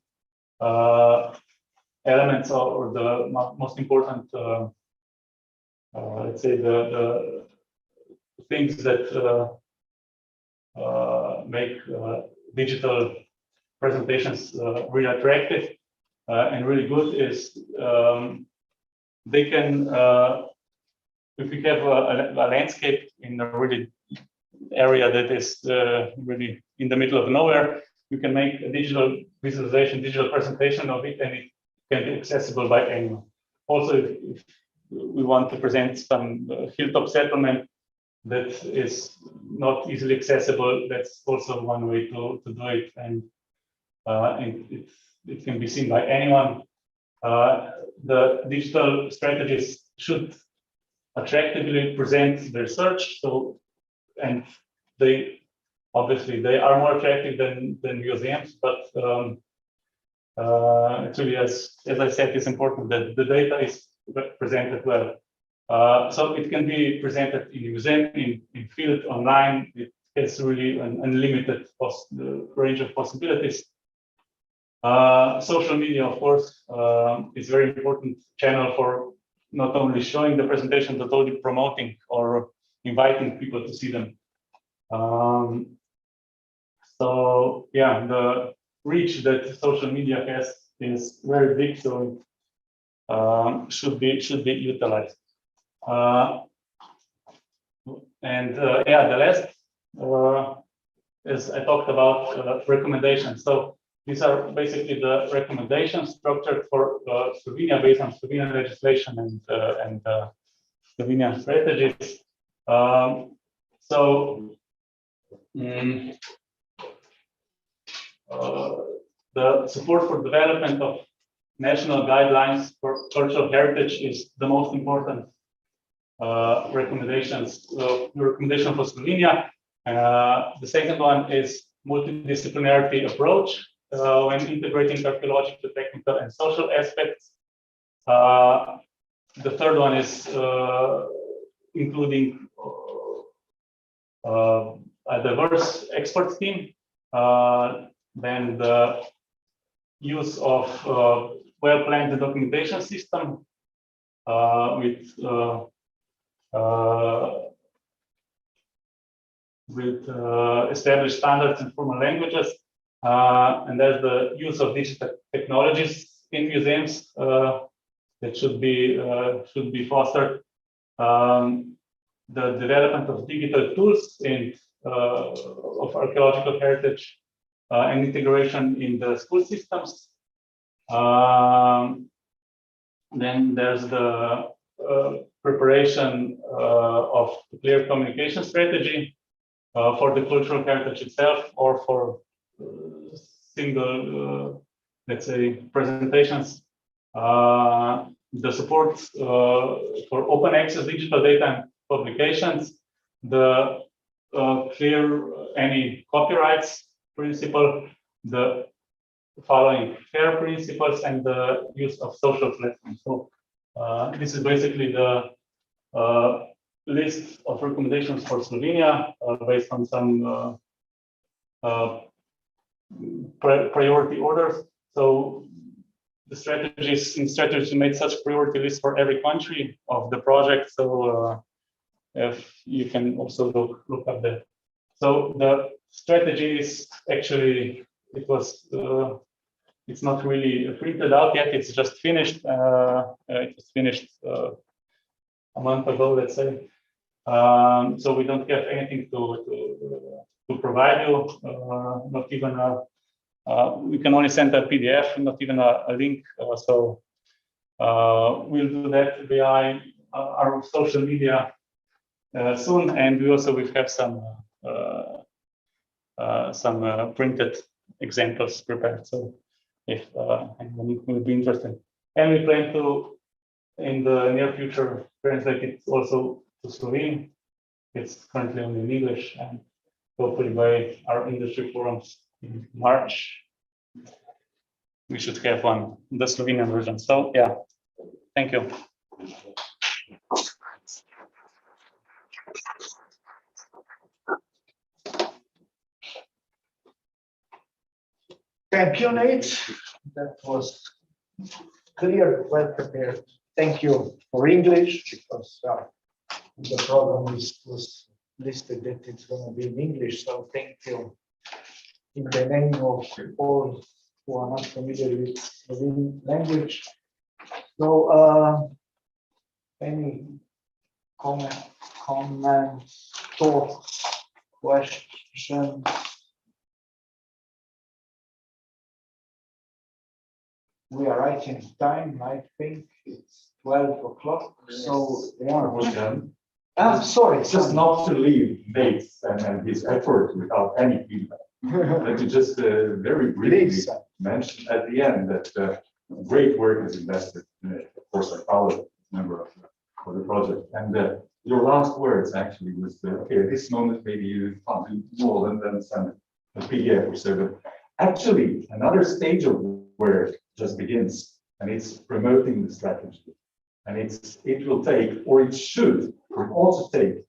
elements or the most important, let's say, the things that make digital presentations really attractive and really good is they can, if we have a landscape in a really area that is really in the middle of nowhere, you can make a digital visualization, digital presentation of it, and it can be accessible by anyone. Also, if we want to present some hilltop settlement that is not easily accessible, that's also one way to do it, and it can be seen by anyone. The digital strategies should attractively present the research, so, and they obviously they are more attractive than museums, but actually, as I said, it's important that the data is presented well. So it can be presented in a museum, in field, online. It has really an unlimited range of possibilities. Social media, of course, is a very important channel for not only showing the presentation, but also promoting or inviting people to see them. So yeah, the reach that social media has is very big, so should be utilized. Yeah, the last is I talked about recommendations. So these are basically the recommendations structured for Slovenia based on Slovenian legislation and Slovenian strategies. The support for development of national guidelines for cultural heritage is the most important recommendation for Slovenia. The second one is multidisciplinarity approach when integrating archaeological, technical, and social aspects. The third one is including a diverse expert team. Then the use of well-planned documentation system with established standards in formal languages, and there's the use of digital technologies in museums that should be fostered. The development of digital tools and of archaeological heritage and integration in the school systems. Then there's the preparation of the clear communication strategy for the cultural heritage itself, or for single, let's say, presentations. The support for open access digital data and publications, the clear any copyrights principle, the following fair principles, and the use of social platforms. So this is basically the list of recommendations for Slovenia based on some priority orders. So the strategies made such priority lists for every country of the project. So if you can also look up that. So the strategy is actually, it's not really printed out yet. It's just finished. It was finished a month ago, let's say. So we don't have anything to provide you. Not even we can only send a PDF, not even a link. So we'll do that via our social media soon, and we also will have some printed examples prepared. So if anyone will be interested, and we plan to, in the near future, translate it also to Slovene. It's currently only in English, and hopefully by our industry forums in March, we should have one, the Slovenian version. So yeah, thank you. Thank you, Nate. That was clear, well prepared. Thank you for English, because the program was listed that it's going to be in English. So thank you in the name of all who are not familiar with the language. So any comments, thoughts, questions? We are right in time. I think it's 12 o'clock. So yeah. I'm sorry. Just not to leave Nate's and his effort without any feedback. Let me just very briefly mention at the end that great work is invested in it. Of course, I followed member of the project. And your last words actually was, okay, at this moment, maybe you can't do more than send a PDF or so. But actually, another stage of work just begins, and it's promoting the strategy. And it will take, or it should, or also take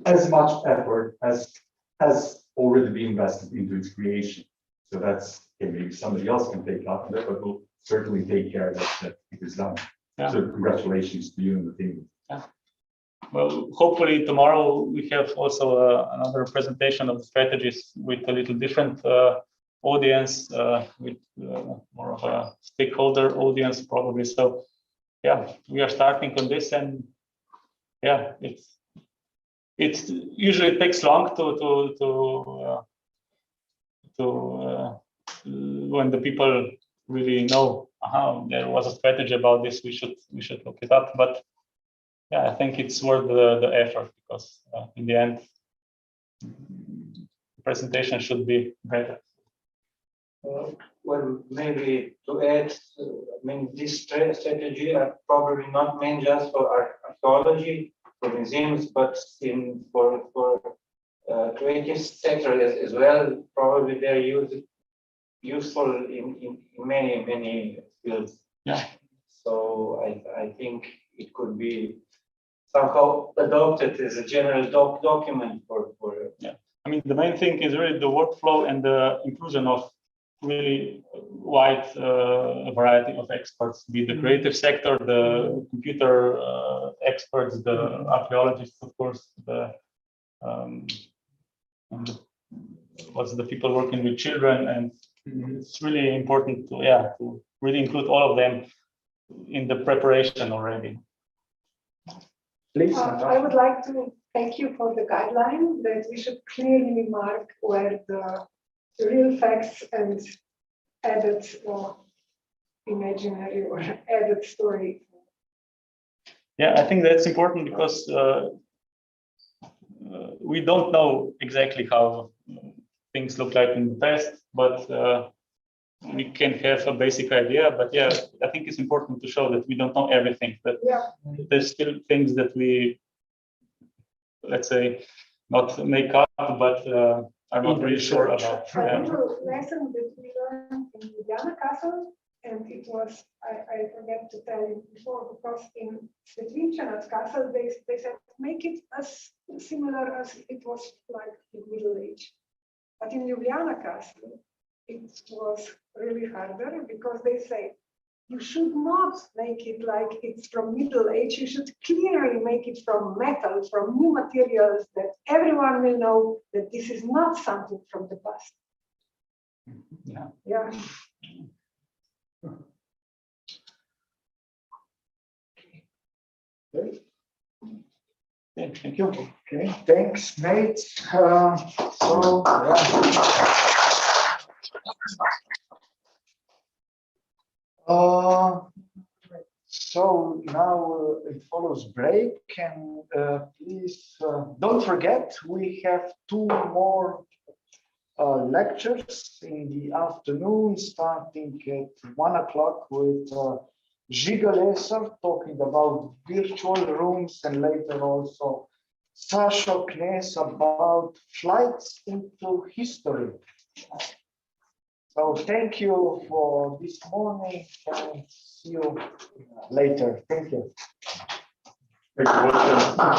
as much effort as has already been invested into its creation. So that's, okay, maybe somebody else can take up on that, but we'll certainly take care that it is done. Yeah. So congratulations to you and the team. Yeah. Well, hopefully tomorrow we have also another presentation of the strategies with a little different audience, with more of a stakeholder audience probably. So yeah, we are starting on this, and yeah, it usually takes long to when the people really know there was a strategy about this, we should look it up. But yeah, I think it's worth the effort, because in the end, the presentation should be better. Well, maybe to add, I mean, this strategy are probably not meant just for archaeology, for museums, but for creative sector as well. Probably they're useful in many fields. Yeah. So I think it could be somehow adopted as a general document for yeah. I mean, the main thing is really the workflow and the inclusion of really wide variety of experts, be it the creative sector, the computer experts, the archaeologists, of course, and what's the people working with children, and it's really important to to really include all of them in the preparation already. Please, I would like to thank you for the guideline that we should clearly mark where the real facts and added imaginary or added story. Yeah, I think that's important because we don't know exactly how things look like in the past, but we can have a basic idea. But yeah, I think it's important to show that we don't know everything, that there's still things that we, let's say, not make up, but are not really sure about. I have a lesson that we learned in Ljubljana Castle, and it was, I forget to tell you before, because in Svetvinčanac Castle, they said, make it as similar as it was like in Middle Age. But in Ljubljana Castle, it was really harder because they say, you should not make it like it's from Middle Age. You should clearly make it from metal, from new materials, that everyone will know that this is not something from the past. Yeah. Yeah. Okay. Yeah, thank you. Okay, thanks, mate. So now it follows break, and please don't forget we have 2 more lectures in the afternoon, starting at 1 o'clock with Žiga Lesar talking about virtual rooms, and later also Sasha Knez about flights into history. So thank you for this morning, and see you later. Thank you. Thank you.